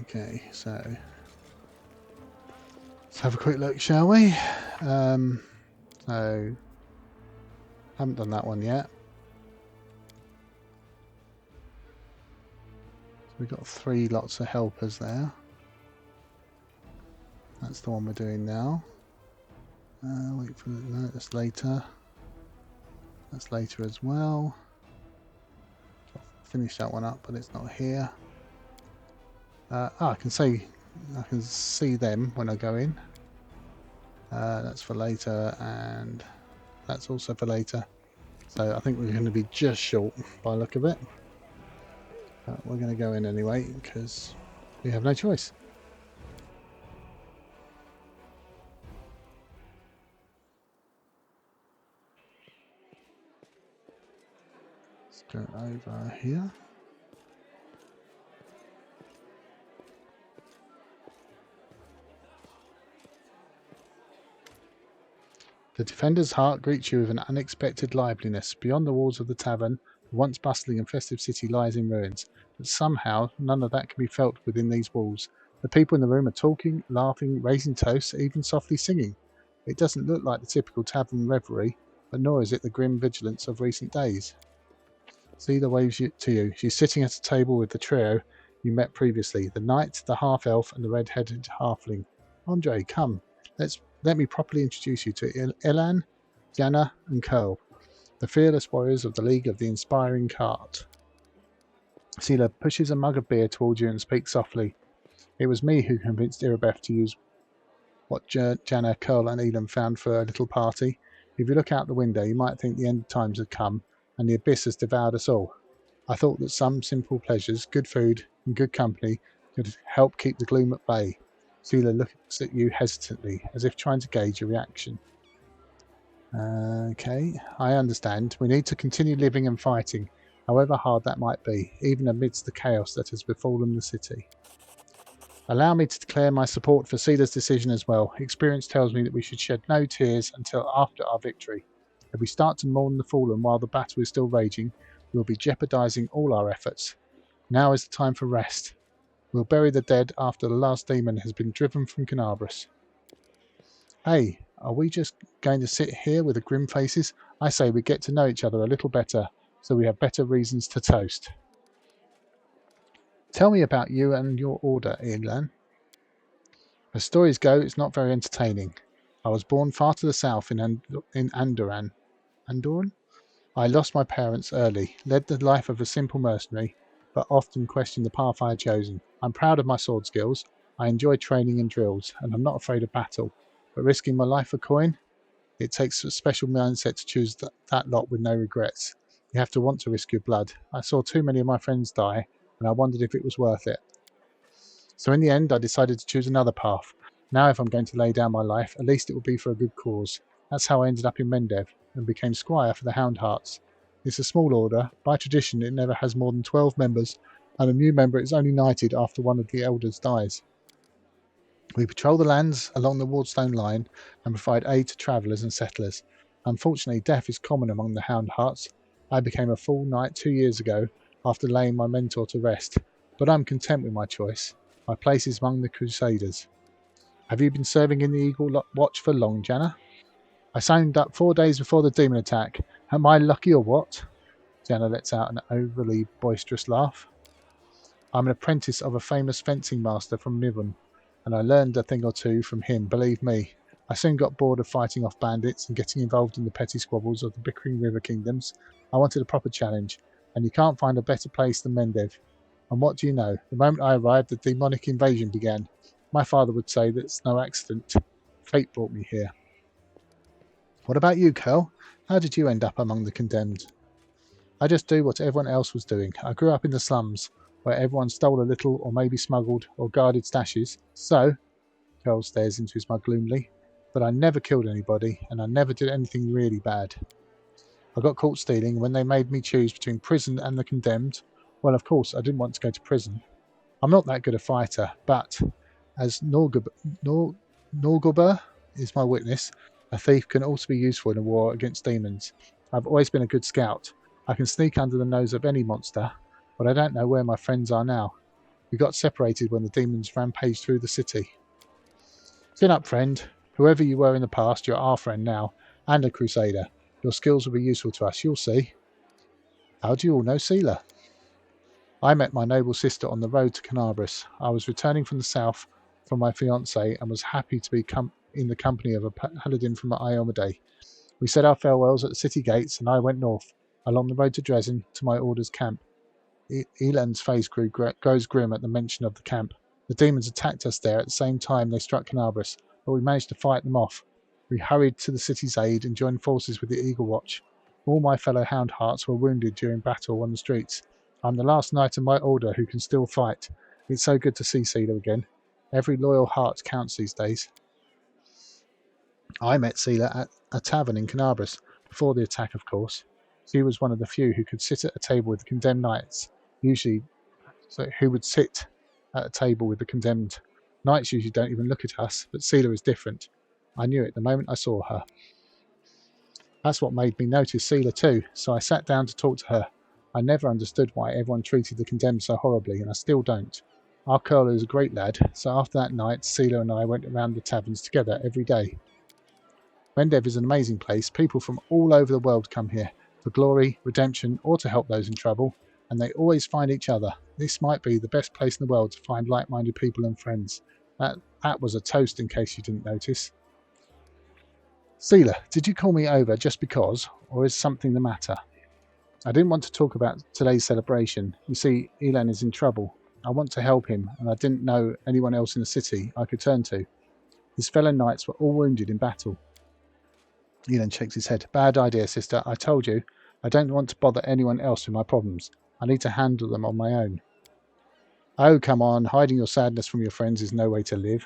Okay, so let's have a quick look, shall we? So haven't done that one yet. So we've got 3 lots of helpers there. That's the one we're doing now. Wait for no, that's later. That's later as well. Finish that one up, but it's not here. I can see them when I go in. That's for later, and that's also for later. So I think we're going to be just short by the look of it. But we're going to go in anyway because we have no choice. Let's go over here. The Defender's Heart greets you with an unexpected liveliness. Beyond the walls of the tavern, the once bustling and festive city lies in ruins. but somehow none of that can be felt within these walls. The people in the room are talking, laughing, raising toasts, even softly singing. It doesn't look like the typical tavern revelry, but nor is it the grim vigilance of recent days. Seela waves to you. She's sitting at a table with the trio you met previously, the knight, the half-elf, and the red-headed halfling. Andre, come. Let me properly introduce you to Ilan, Jana, and Curl, the fearless warriors of the League of the Inspiring Cart. Seela pushes a mug of beer towards you and speaks softly. It was me who convinced Irabeth to use what Jana, Curl, and Elam found for a little party. If you look out the window, you might think the end of times had come, and the abyss has devoured us all. I thought that some simple pleasures, good food, and good company could help keep the gloom at bay. Seela looks at you hesitantly, as if trying to gauge your reaction. Okay, I understand. We need to continue living and fighting, however hard that might be, even amidst the chaos that has befallen the city. Allow me to declare my support for Seela's decision as well. Experience tells me that we should shed no tears until after our victory. If we start to mourn the fallen while the battle is still raging, we'll be jeopardizing all our efforts. Now is the time for rest. We'll bury the dead after the last demon has been driven from Canabras. Hey, are we just going to sit here with the grim faces? I say we get to know each other a little better, so we have better reasons to toast. Tell me about you and your order, Ilan. As stories go, it's not very entertaining. I was born far to the south in Daeran. Andoran? I lost my parents early, led the life of a simple mercenary, but often questioned the path I had chosen. I'm proud of my sword skills, I enjoy training and drills, and I'm not afraid of battle. But risking my life for coin? It takes a special mindset to choose that lot with no regrets. You have to want to risk your blood. I saw too many of my friends die, and I wondered if it was worth it. So in the end, I decided to choose another path. Now if I'm going to lay down my life, at least it will be for a good cause. That's how I ended up in Mendev, and became squire for the Hound Hearts. It's a small order. By tradition, it never has more than 12 members, and a new member is only knighted after one of the elders dies. We patrol the lands along the Wardstone line and provide aid to travellers and settlers. Unfortunately, death is common among the Hound Hearts. I became a full knight 2 years ago after laying my mentor to rest, but I'm content with my choice. My place is among the Crusaders. Have you been serving in the Eagle Watch for long, Jana? I signed up 4 days before the demon attack. Am I lucky or what? Jana lets out an overly boisterous laugh. I'm an apprentice of a famous fencing master from Nivon, and I learned a thing or two from him, believe me. I soon got bored of fighting off bandits and getting involved in the petty squabbles of the bickering river kingdoms. I wanted a proper challenge, and you can't find a better place than Mendev. And what do you know? The moment I arrived, the demonic invasion began. My father would say that it's no accident. Fate brought me here. What about you, Curl? How did you end up among the condemned? I just do what everyone else was doing. I grew up in the slums, where everyone stole a little or maybe smuggled or guarded stashes. So, Curl stares into his mug gloomily, but I never killed anybody, and I never did anything really bad. I got caught stealing when they made me choose between prison and the condemned. Well, of course, I didn't want to go to prison. I'm not that good a fighter, but as Norgubber is my witness, a thief can also be useful in a war against demons. I've always been a good scout. I can sneak under the nose of any monster, but I don't know where my friends are now. We got separated when the demons rampaged through the city. Chin up, friend. Whoever you were in the past, you're our friend now, and a crusader. Your skills will be useful to us, you'll see. How do you all know Seela? I met my noble sister on the road to Canabras. I was returning from the south from my fiancée and was happy to be in the company of a paladin from Arendae. We said our farewells at the city gates, and I went north, along the road to Dresden, to my order's camp. Elan's face grows grim at the mention of the camp. The demons attacked us there at the same time they struck Canabras, but we managed to fight them off. We hurried to the city's aid and joined forces with the Eagle Watch. All my fellow Hound Hearts were wounded during battle on the streets. I'm the last knight of my order who can still fight. It's so good to see Seela again. Every loyal heart counts these days. I met Seela at a tavern in Canabras, before the attack, of course. She was one of the few who could sit at a table with the condemned knights, who would sit at a table with the condemned. Knights usually don't even look at us, but Seela is different. I knew it the moment I saw her. That's what made me notice Seela too, so I sat down to talk to her. I never understood why everyone treated the condemned so horribly, and I still don't. Our Curler is a great lad, so after that night, Seela and I went around the taverns together every day. Mendev is an amazing place. People from all over the world come here for glory, redemption, or to help those in trouble, and they always find each other. This might be the best place in the world to find like-minded people and friends. That was a toast, in case you didn't notice. Seela, did you call me over just because, or is something the matter? I didn't want to talk about today's celebration. You see, Elan is in trouble. I want to help him, and I didn't know anyone else in the city I could turn to. His fellow knights were all wounded in battle. Elan shakes his head. Bad idea, sister. I told you. I don't want to bother anyone else with my problems. I need to handle them on my own. Oh, come on. Hiding your sadness from your friends is no way to live.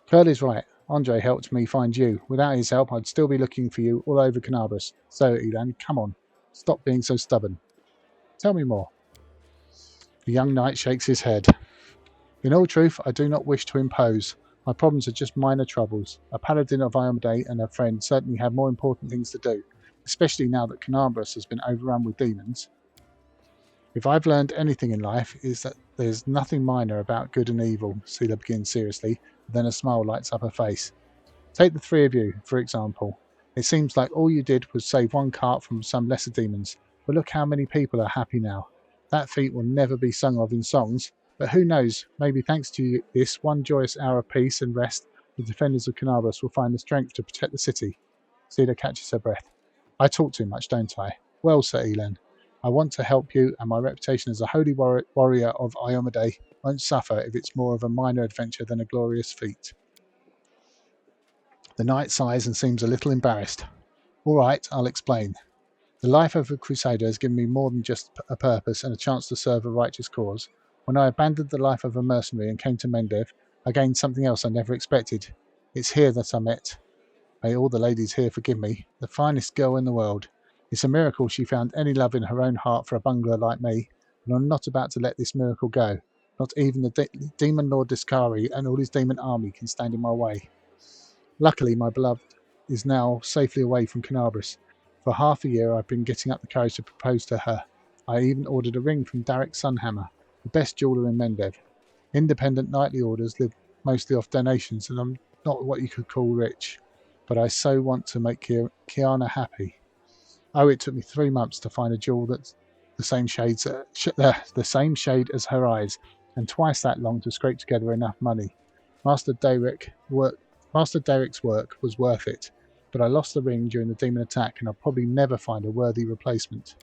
Curly's right. Andre helped me find you. Without his help, I'd still be looking for you all over Canabras. So, Elan, come on. Stop being so stubborn. Tell me more. The young knight shakes his head. In all truth, I do not wish to impose. My problems are just minor troubles. A paladin of Arendae and her friend certainly have more important things to do, especially now that Canabras has been overrun with demons. If I've learned anything in life, is that there's nothing minor about good and evil, Seela begins seriously, then a smile lights up her face. Take the three of you, for example. It seems like all you did was save one cart from some lesser demons, but look how many people are happy now. That feat will never be sung of in songs, but who knows, maybe thanks to this one joyous hour of peace and rest, the defenders of Canabras will find the strength to protect the city. Seela catches her breath. I talk too much, don't I? Well, Sir Elan, I want to help you, and my reputation as a holy warrior of Iomedae won't suffer if it's more of a minor adventure than a glorious feat. The knight sighs and seems a little embarrassed. All right, I'll explain. The life of a crusader has given me more than just a purpose and a chance to serve a righteous cause. When I abandoned the life of a mercenary and came to Mendev, I gained something else I never expected. It's here that I met. May all the ladies here forgive me, the finest girl in the world. It's a miracle she found any love in her own heart for a bungler like me, and I'm not about to let this miracle go. Not even the demon lord Discari and all his demon army can stand in my way. Luckily, my beloved is now safely away from Canabras. For half a year, I've been getting up the courage to propose to her. I even ordered a ring from Darek Sunhammer, the best jeweller in Mendev. Independent knightly orders live mostly off donations, and I'm not what you could call rich. But I so want to make Kiana happy. Oh, it took me 3 months to find a jewel that's the same shade as her eyes, and twice that long to scrape together enough money. Master Derek's work was worth it, but I lost the ring during the demon attack, and I'll probably never find a worthy replacement.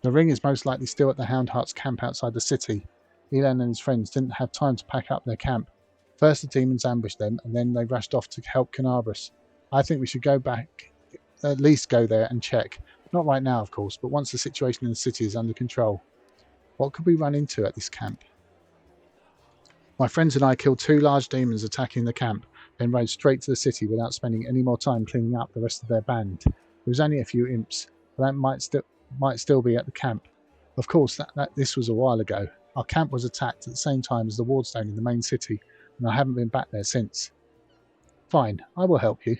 The ring is most likely still at the Houndheart's camp outside the city. Elan and his friends didn't have time to pack up their camp. First the demons ambushed them, and then they rushed off to help Canabras. I think we should go back, at least go there and check. Not right now, of course, but once the situation in the city is under control. What could we run into at this camp? My friends and I killed 2 large demons attacking the camp, then rode straight to the city without spending any more time cleaning up the rest of their band. There was only a few imps, but that might still be at the camp. Of course, this was a while ago. Our camp was attacked at the same time as the wardstone in the main city, and I haven't been back there since. Fine, I will help you.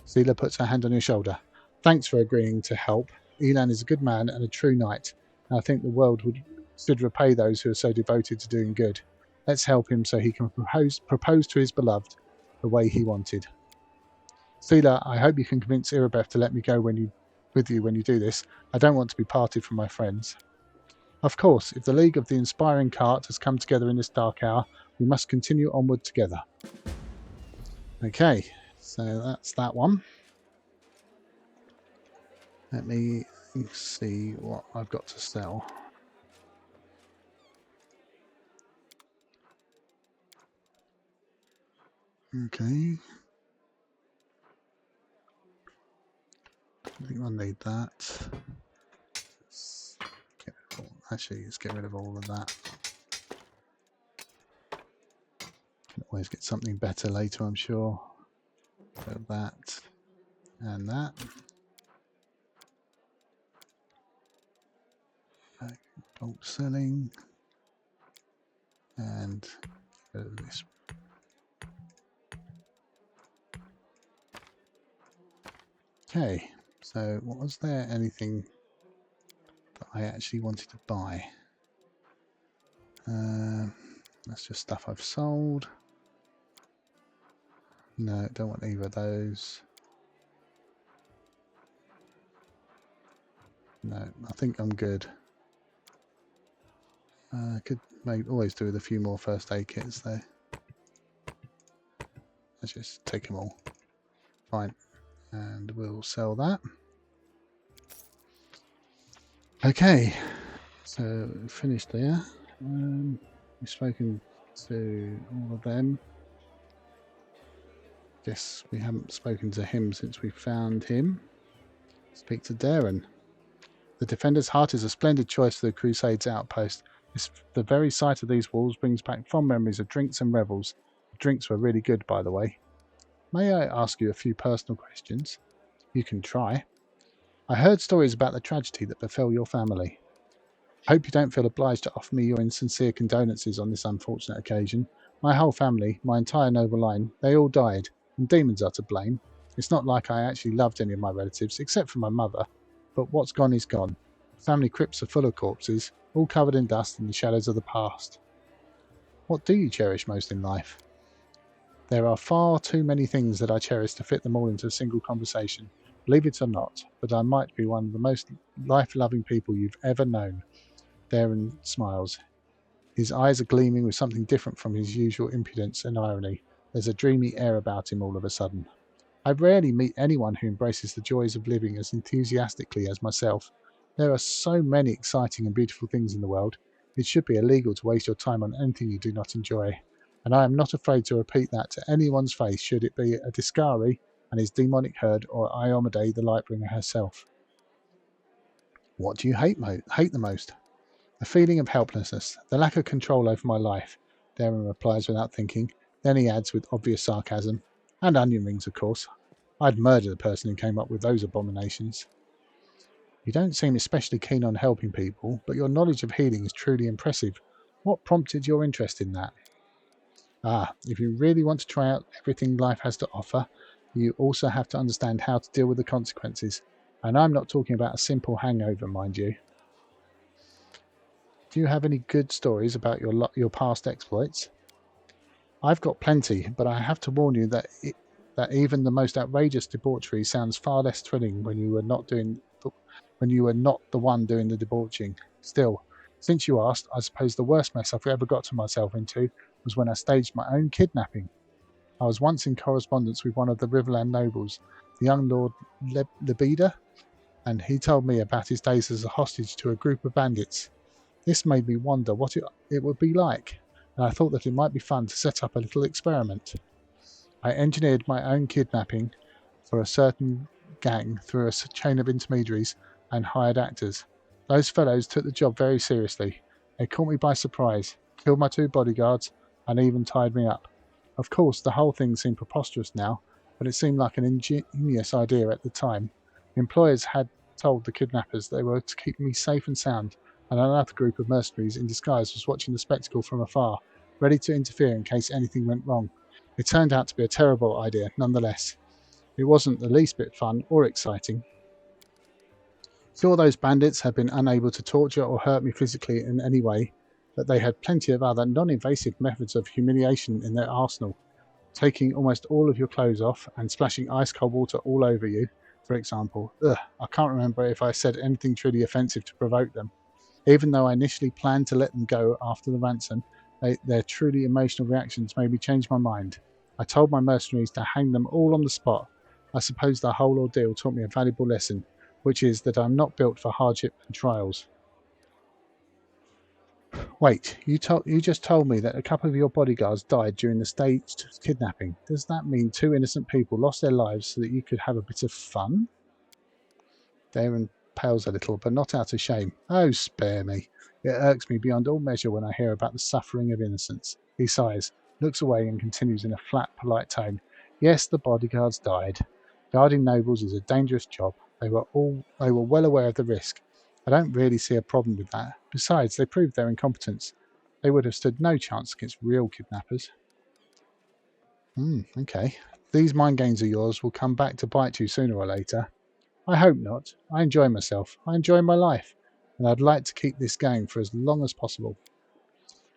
Seela puts her hand on your shoulder. Thanks for agreeing to help. Elan is a good man and a true knight, and I think the world should repay those who are so devoted to doing good. Let's help him so he can propose to his beloved the way he wanted. Seela, I hope you can convince Irabeth to let me go with you when you do this. I don't want to be parted from my friends. Of course, if the League of the Inspiring Cart has come together in this dark hour, we must continue onward together. Okay, so that's that one. Let me see what I've got to sell. Okay. I think I'll need that. Let's get rid of all of that. Can always get something better later, I'm sure. So that and that. Bulk selling. And get rid of this. Okay, so was there anything I actually wanted to buy. That's just stuff I've sold. No, don't want either of those. No, I think I'm good. I could maybe always do with a few more first aid kits though. Let's just take them all. Fine. And we'll sell that. Okay, so finished there. We've spoken to all of them. Guess we haven't spoken to him since we found him. Speak to Daeran. The Defender's Heart is a splendid choice for the Crusades outpost. The very sight of these walls brings back fond memories of drinks and revels. The drinks were really good, by the way. May I ask you a few personal questions? You can try. I heard stories about the tragedy that befell your family. I hope you don't feel obliged to offer me your insincere condolences on this unfortunate occasion. My whole family, my entire noble line, they all died, and demons are to blame. It's not like I actually loved any of my relatives, except for my mother. But what's gone is gone. Family crypts are full of corpses, all covered in dust and the shadows of the past. What do you cherish most in life? There are far too many things that I cherish to fit them all into a single conversation. Believe it or not, but I might be one of the most life-loving people you've ever known. Daeran smiles. His eyes are gleaming with something different from his usual impudence and irony. There's a dreamy air about him all of a sudden. I rarely meet anyone who embraces the joys of living as enthusiastically as myself. There are so many exciting and beautiful things in the world. It should be illegal to waste your time on anything you do not enjoy. And I am not afraid to repeat that to anyone's face, should it be a Discari and his demonic herd, or Iomedae, the Lightbringer herself. What do you hate the most? The feeling of helplessness, the lack of control over my life, Daeran replies without thinking. Then he adds with obvious sarcasm, and onion rings, of course. I'd murder the person who came up with those abominations. You don't seem especially keen on helping people, but your knowledge of healing is truly impressive. What prompted your interest in that? If you really want to try out everything life has to offer, you also have to understand how to deal with the consequences. And I'm not talking about a simple hangover, mind you. Do you have any good stories about your past exploits? I've got plenty, but I have to warn you that even the most outrageous debauchery sounds far less thrilling when you were not the one doing the debauching. Still, since you asked, I suppose the worst mess I've ever got myself into was when I staged my own kidnapping. I was once in correspondence with one of the Riverland nobles, the young Lord Lebeda, and he told me about his days as a hostage to a group of bandits. This made me wonder what it would be like, and I thought that it might be fun to set up a little experiment. I engineered my own kidnapping for a certain gang through a chain of intermediaries and hired actors. Those fellows took the job very seriously. They caught me by surprise, killed my 2 bodyguards, and even tied me up. Of course, the whole thing seemed preposterous now, but it seemed like an ingenious idea at the time. The employers had told the kidnappers they were to keep me safe and sound, and another group of mercenaries in disguise was watching the spectacle from afar, ready to interfere in case anything went wrong. It turned out to be a terrible idea, nonetheless. It wasn't the least bit fun or exciting. Sure, those bandits had been unable to torture or hurt me physically in any way, but they had plenty of other non-invasive methods of humiliation in their arsenal. Taking almost all of your clothes off and splashing ice-cold water all over you, for example. I can't remember if I said anything truly offensive to provoke them. Even though I initially planned to let them go after the ransom, their truly emotional reactions made me change my mind. I told my mercenaries to hang them all on the spot. I suppose the whole ordeal taught me a valuable lesson, which is that I'm not built for hardship and trials. Wait, you just told me that a couple of your bodyguards died during the staged kidnapping. Does that mean 2 innocent people lost their lives so that you could have a bit of fun? Daeran pales a little, but not out of shame. Oh, spare me. It irks me beyond all measure when I hear about the suffering of innocents. He sighs, looks away and continues in a flat, polite tone. Yes, the bodyguards died. Guarding nobles is a dangerous job. They were well aware of the risk. I don't really see a problem with that. Besides, they proved their incompetence. They would have stood no chance against real kidnappers. Okay. These mind games of yours will come back to bite you sooner or later. I hope not. I enjoy myself. I enjoy my life. and I'd like to keep this going for as long as possible.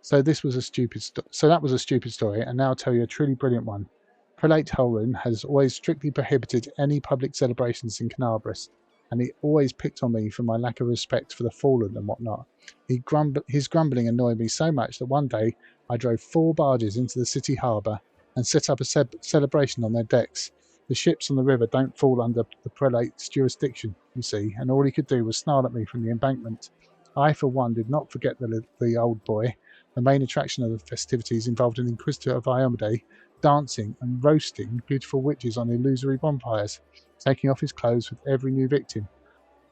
So that was a stupid story, and now I'll tell you a truly brilliant one. Prelate Holrun has always strictly prohibited any public celebrations in Canabras, and he always picked on me for my lack of respect for the fallen and whatnot. His grumbling annoyed me so much that one day I drove 4 barges into the city harbour and set up a celebration on their decks. The ships on the river don't fall under the prelate's jurisdiction, you see, and all he could do was snarl at me from the embankment. I, for one, did not forget the old boy. The main attraction of the festivities involved an Inquisitor of Arendae dancing and roasting beautiful witches on illusory bonfires, taking off his clothes with every new victim.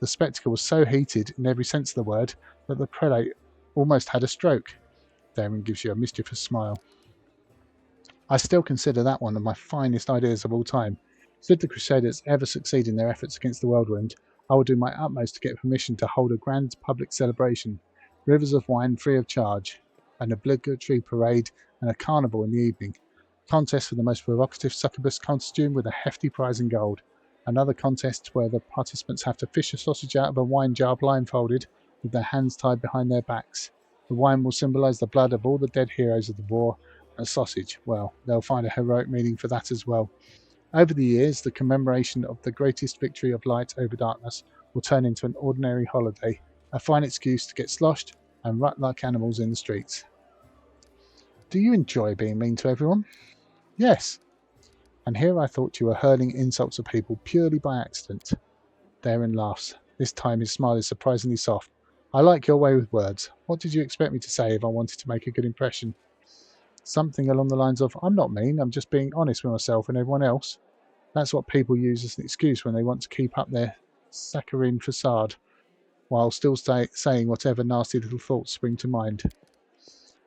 The spectacle was so heated, in every sense of the word, that the prelate almost had a stroke. Daeran gives you a mischievous smile. I still consider that one of my finest ideas of all time. Should the Crusaders ever succeed in their efforts against the Whirlwind, I will do my utmost to get permission to hold a grand public celebration, rivers of wine free of charge, an obligatory parade, and a carnival in the evening. Contest for the most provocative succubus costume with a hefty prize in gold. Another contest where the participants have to fish a sausage out of a wine jar blindfolded with their hands tied behind their backs. The wine will symbolise the blood of all the dead heroes of the war, and a sausage, well, they'll find a heroic meaning for that as well. Over the years, the commemoration of the greatest victory of light over darkness will turn into an ordinary holiday, a fine excuse to get sloshed and rut like animals in the streets. Do you enjoy being mean to everyone? Yes. And here I thought you were hurling insults at people purely by accident. Daeran laughs. This time his smile is surprisingly soft. I like your way with words. What did you expect me to say if I wanted to make a good impression? Something along the lines of, I'm not mean, I'm just being honest with myself and everyone else. That's what people use as an excuse when they want to keep up their saccharine facade, while still saying whatever nasty little thoughts spring to mind.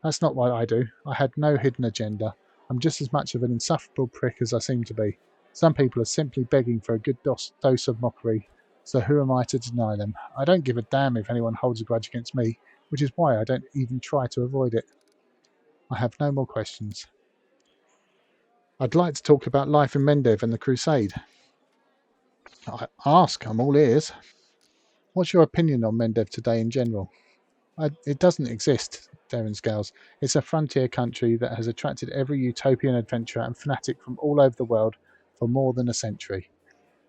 That's not what I do. I had no hidden agenda. I'm just as much of an insufferable prick as I seem to be. Some people are simply begging for a good dose of mockery, so who am I to deny them? I don't give a damn if anyone holds a grudge against me, which is why I don't even try to avoid it. I have no more questions. I'd like to talk about life in Mendev and the Crusade. I'm all ears. What's your opinion on Mendev today in general? It doesn't exist, Daeran scowls. It's a frontier country that has attracted every utopian adventurer and fanatic from all over the world for more than a century.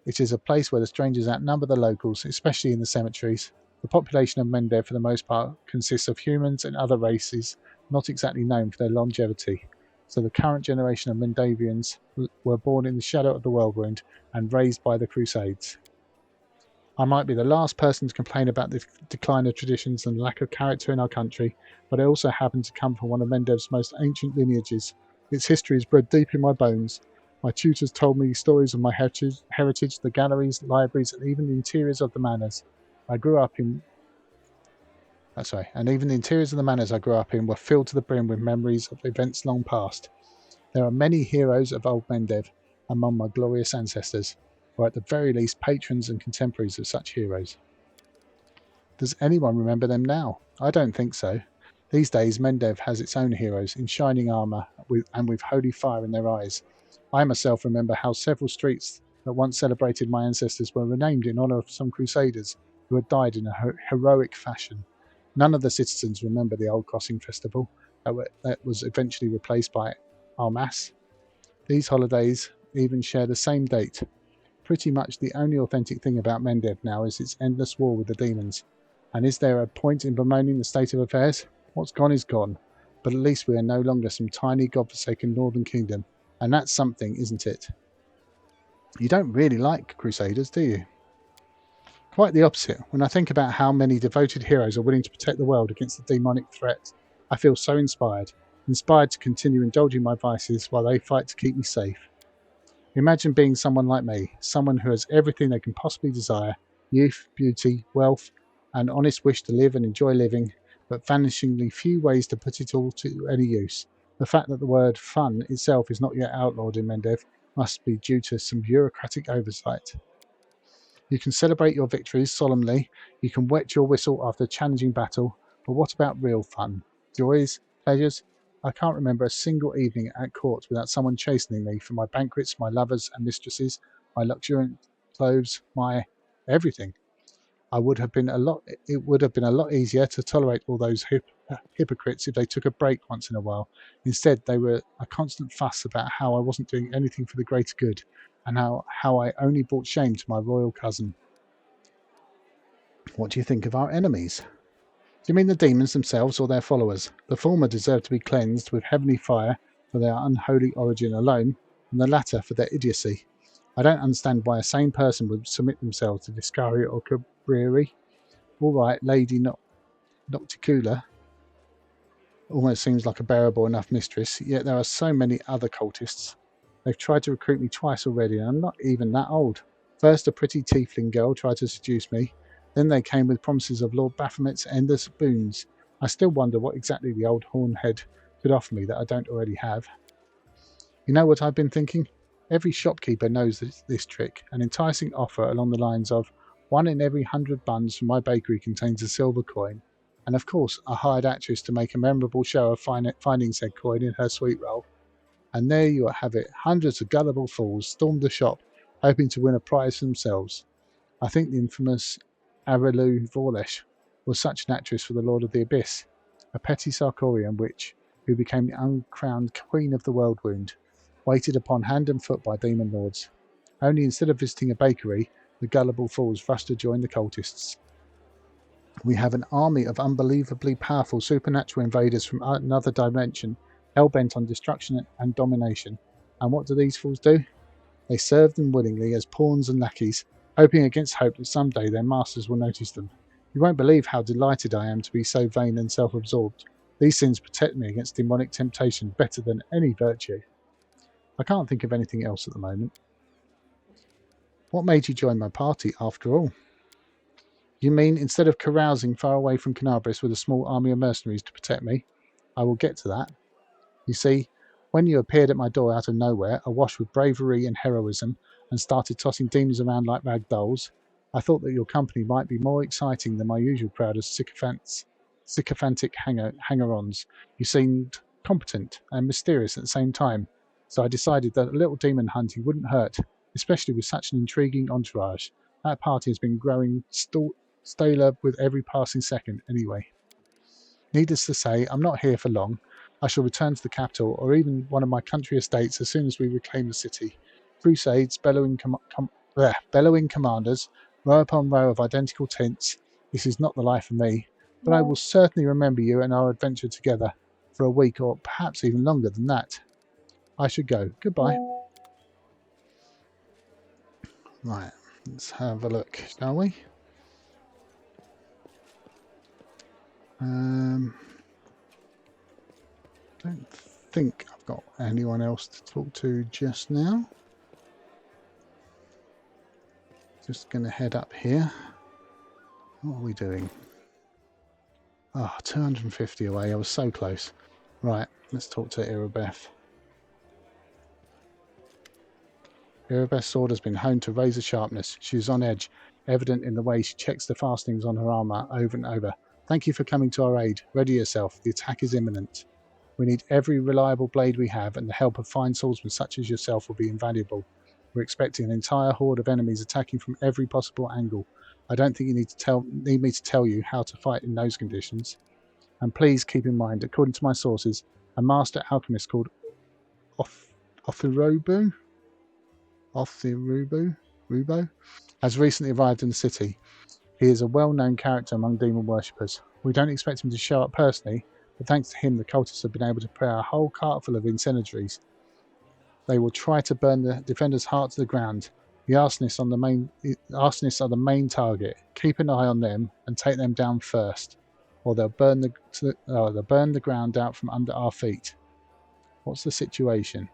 It is a place where the strangers outnumber the locals, especially in the cemeteries. The population of Mendev, for the most part, consists of humans and other races not exactly known for their longevity. So the current generation of Mendevians were born in the shadow of the Whirlwind and raised by the Crusades. I might be the last person to complain about the decline of traditions and lack of character in our country, but I also happen to come from one of Mendev's most ancient lineages. Its history is bred deep in my bones. My tutors told me stories of my heritage, the galleries, libraries, and even the interiors of the manors I grew up in. And even the interiors of the manors I grew up in were filled to the brim with memories of events long past. There are many heroes of old Mendev among my glorious ancestors, or at the very least patrons and contemporaries of such heroes. Does anyone remember them now? I don't think so. These days Mendev has its own heroes in shining armour and with holy fire in their eyes. I myself remember how several streets that once celebrated my ancestors were renamed in honour of some crusaders who had died in a heroic fashion. None of the citizens remember the old crossing festival that was eventually replaced by Armas. These holidays even share the same date. Pretty much the only authentic thing about Mendev now is its endless war with the demons. And is there a point in bemoaning the state of affairs? What's gone is gone, but at least we are no longer some tiny godforsaken northern kingdom, and that's something, isn't it? You don't really like Crusaders, do you? Quite the opposite. When I think about how many devoted heroes are willing to protect the world against the demonic threat, I feel so inspired to continue indulging my vices while they fight to keep me safe. Imagine being someone like me, someone who has everything they can possibly desire, youth, beauty, wealth, an honest wish to live and enjoy living, but vanishingly few ways to put it all to any use. The fact that the word fun itself is not yet outlawed in Mendev must be due to some bureaucratic oversight. You can celebrate your victories solemnly, you can wet your whistle after a challenging battle, but what about real fun? Joys? Pleasures? I can't remember a single evening at court without someone chastening me for my banquets, my lovers and mistresses, my luxuriant clothes, my everything. It would have been a lot easier to tolerate all those hypocrites if they took a break once in a while. Instead, they were a constant fuss about how I wasn't doing anything for the greater good, and how I only brought shame to my royal cousin. What do you think of our enemies? Do you mean the demons themselves or their followers? The former deserve to be cleansed with heavenly fire for their unholy origin alone, and the latter for their idiocy. I don't understand why a sane person would submit themselves to Viscaria or Cabreri. All right, Lady Nocticula almost seems like a bearable enough mistress, yet there are so many other cultists. They've tried to recruit me twice already, and I'm not even that old. First, a pretty tiefling girl tried to seduce me. Then they came with promises of Lord Baphomet's endless boons. I still wonder what exactly the old hornhead could offer me that I don't already have. You know what I've been thinking? Every shopkeeper knows this trick, an enticing offer along the lines of 1 in every 100 buns from my bakery contains a silver coin, and of course a hired actress to make a memorable show of finding said coin in her sweet roll. And there you have it, hundreds of gullible fools stormed the shop, hoping to win a prize for themselves. I think the infamous Arelu Vorlesh was such an actress for the Lord of the Abyss, a petty Sarkorian witch who became the uncrowned Queen of the Worldwound, waited upon hand and foot by demon lords. Only instead of visiting a bakery, the gullible fools rushed to join the cultists. We have an army of unbelievably powerful supernatural invaders from another dimension, hell-bent on destruction and domination. And what do these fools do? They serve them willingly as pawns and lackeys, hoping against hope that someday their masters will notice them. You won't believe how delighted I am to be so vain and self-absorbed. These sins protect me against demonic temptation better than any virtue. I can't think of anything else at the moment. What made you join my party, after all? You mean, instead of carousing far away from Canabris with a small army of mercenaries to protect me? I will get to that. You see, when you appeared at my door out of nowhere, awash with bravery and heroism, and started tossing demons around like rag dolls, I thought that your company might be more exciting than my usual crowd of sycophantic hanger-ons. You seemed competent and mysterious at the same time, so I decided that a little demon hunting wouldn't hurt, especially with such an intriguing entourage. That party has been growing staler with every passing second, anyway. Needless to say, I'm not here for long. I shall return to the capital, or even one of my country estates, as soon as we reclaim the city. Crusades, bellowing commanders, row upon row of identical tents. This is not the life for me, but I will certainly remember you and our adventure together for a week, or perhaps even longer than that. I should go. Goodbye. Right, let's have a look, shall we? Don't think I've got anyone else to talk to just now. Just going to head up here. What are we doing? Oh, 250 away. I was so close. Right, let's talk to Irabeth. Irabeth's sword has been honed to razor sharpness. She's on edge, evident in the way she checks the fastenings on her armour over and over. Thank you for coming to our aid. Ready yourself. The attack is imminent. We need every reliable blade we have, and the help of fine swordsmen such as yourself will be invaluable. We're expecting an entire horde of enemies attacking from every possible angle. I don't think you need me to tell you how to fight in those conditions. And please keep in mind, according to my sources, a master alchemist called Rubo has recently arrived in the city. He is a well-known character among demon worshippers. We don't expect him to show up personally, but thanks to him, the cultists have been able to prepare a whole cartful of incendiaries. They will try to burn the defenders' heart to the ground. The arsonists are the main target. Keep an eye on them and take them down first, or they'll burn the ground out from under our feet. What's the situation?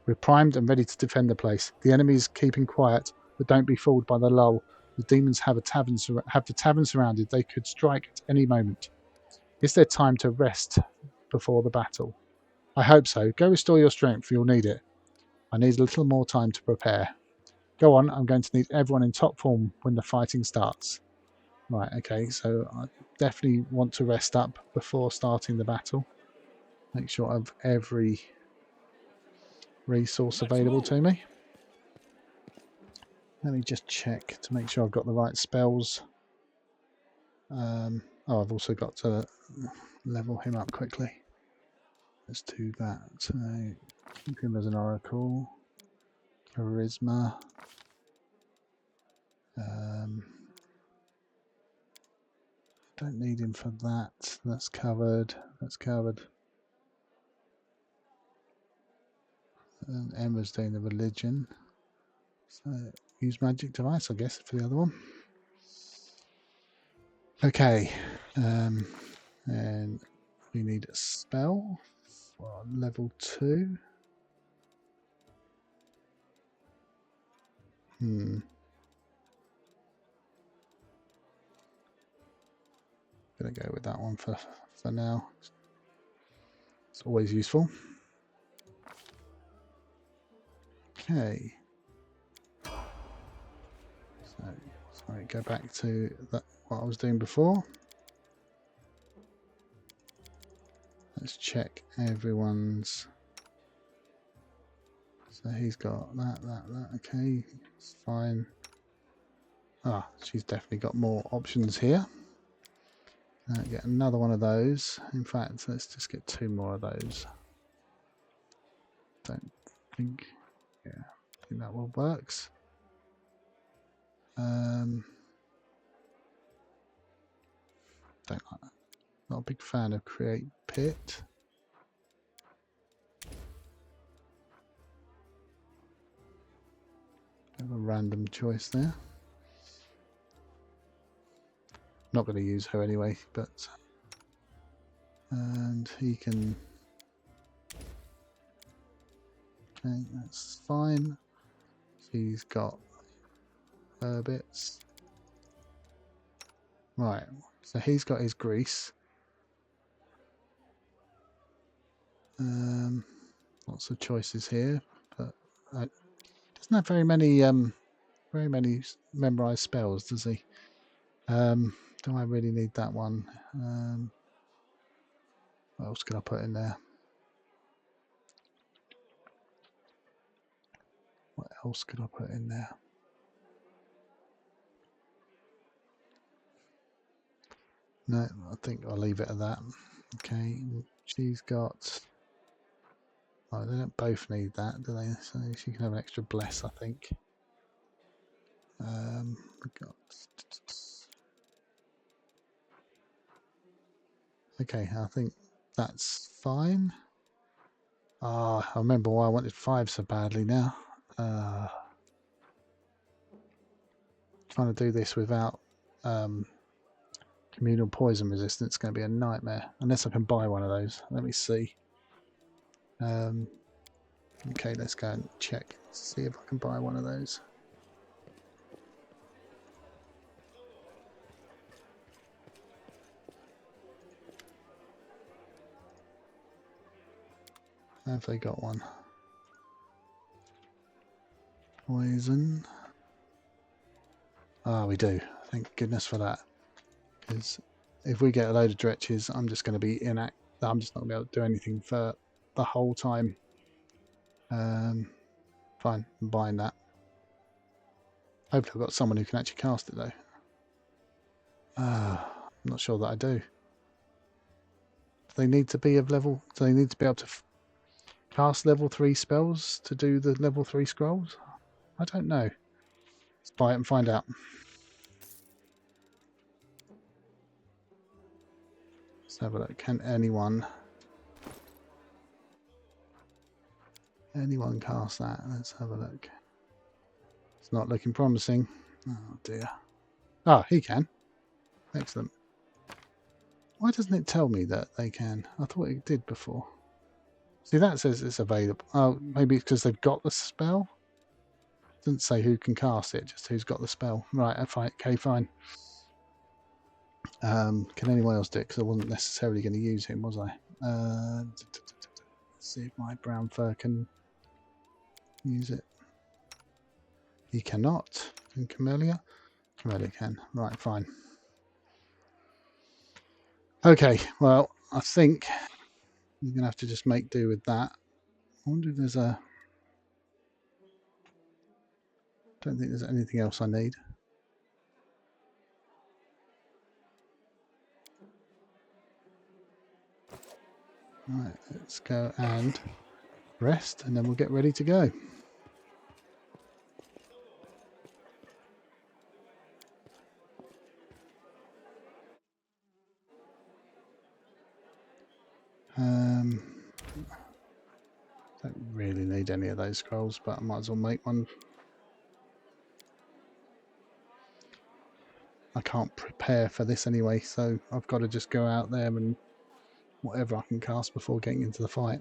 We're primed and ready to defend the place. The enemy is keeping quiet, but don't be fooled by the lull. The demons have the tavern surrounded. They could strike at any moment. Is there time to rest before the battle? I hope so. Go restore your strength, you'll need it. I need a little more time to prepare. Go on, I'm going to need everyone in top form when the fighting starts. Right, okay, so I definitely want to rest up before starting the battle. Make sure I have every resource available to me. Let me just check to make sure I've got the right spells. Oh, I've also got to level him up quickly. Let's do that. So, keep him as an oracle. Charisma. Don't need him for that. That's covered. That's covered. And Emma's doing the religion. So use magic device, I guess, for the other one. Okay. And we need a spell for level 2. Gonna go with that one for now. It's always useful. Okay. So sorry, go back to that what I was doing before. Let's check everyone's. So he's got that. Okay, it's fine. Ah, she's definitely got more options here. Get another one of those. In fact, let's just get 2 more of those. Don't think, yeah, I think that will works. Don't like that. Not a big fan of create pit. Have a random choice there. Not going to use her anyway, but and he can. Okay, that's fine. She's got her bits. Right, so he's got his grease. Lots of choices here, but doesn't have very many memorized spells, does he? Do I really need that one? What else can I put in there? What else could I put in there? No, I think I'll leave it at that. Okay, she's got. Oh, they don't both need that, do they? So she can have an extra bless, I think. We've got. Okay, I think that's fine. Ah, I remember why I wanted 5 so badly now. Trying to do this without communal poison resistance is going to be a nightmare. Unless I can buy one of those. Let me see. Okay, let's go and check. See if I can buy one of those. Have they got one? Poison. Ah, we do. Thank goodness for that. Because if we get a load of dretches, I'm just going to be I'm just not going to be able to do anything for the whole time. Fine, I'm buying that. Hopefully I've got someone who can actually cast it though. I'm not sure that I do. Do they need to be of level? Do they need to be able to cast level 3 spells to do the level 3 scrolls? I don't know. Let's buy it and find out. Let's have a look. Can anyone cast that? Let's have a look. It's not looking promising. Oh dear. Ah, he can. Excellent. Why doesn't it tell me that they can? I thought it did before. See, that says it's available. Oh, maybe it's because they've got the spell? It doesn't say who can cast it, just who's got the spell. Right, okay, fine. Can anyone else do it? Because I wasn't necessarily going to use him, was I? Let's see if my brown fur can use it. He cannot. Can Camellia? Camellia can. Right, fine. Okay, well, I think you're going to have to just make do with that. I wonder if there's a... Don't think there's anything else I need. Right, let's go and rest, and then we'll get ready to go. Don't really need any of those scrolls, but I might as well make one. I can't prepare for this anyway, so I've got to just go out there and whatever I can cast before getting into the fight.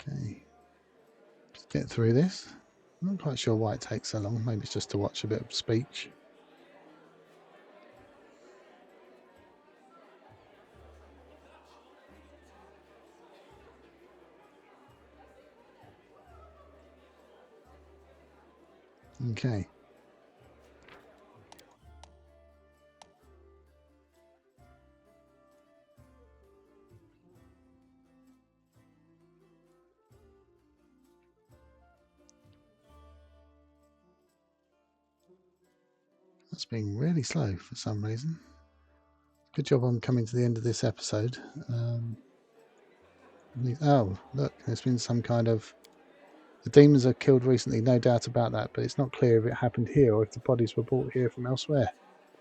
Okay, just get through this. I'm not quite sure why it takes so long. Maybe it's just to watch a bit of speech. Okay. That's been really slow for some reason. Good job I'm coming to the end of this episode. Oh, look, there's been some kind of... The demons are killed recently, no doubt about that, but it's not clear if it happened here or if the bodies were brought here from elsewhere.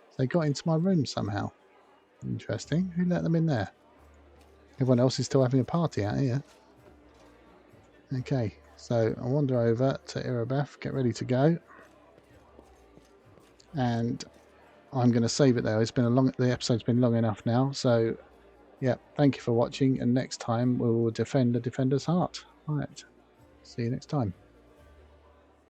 So they got into my room somehow. Interesting. Who let them in there? Everyone else is still having a party out here. Okay, so I'll wander over to Irabeth, get ready to go. And I'm going to save it there. It's been the episode's been long enough now, so yeah, thank you for watching, and next time we will defend the Defender's Heart. Right, see you next time.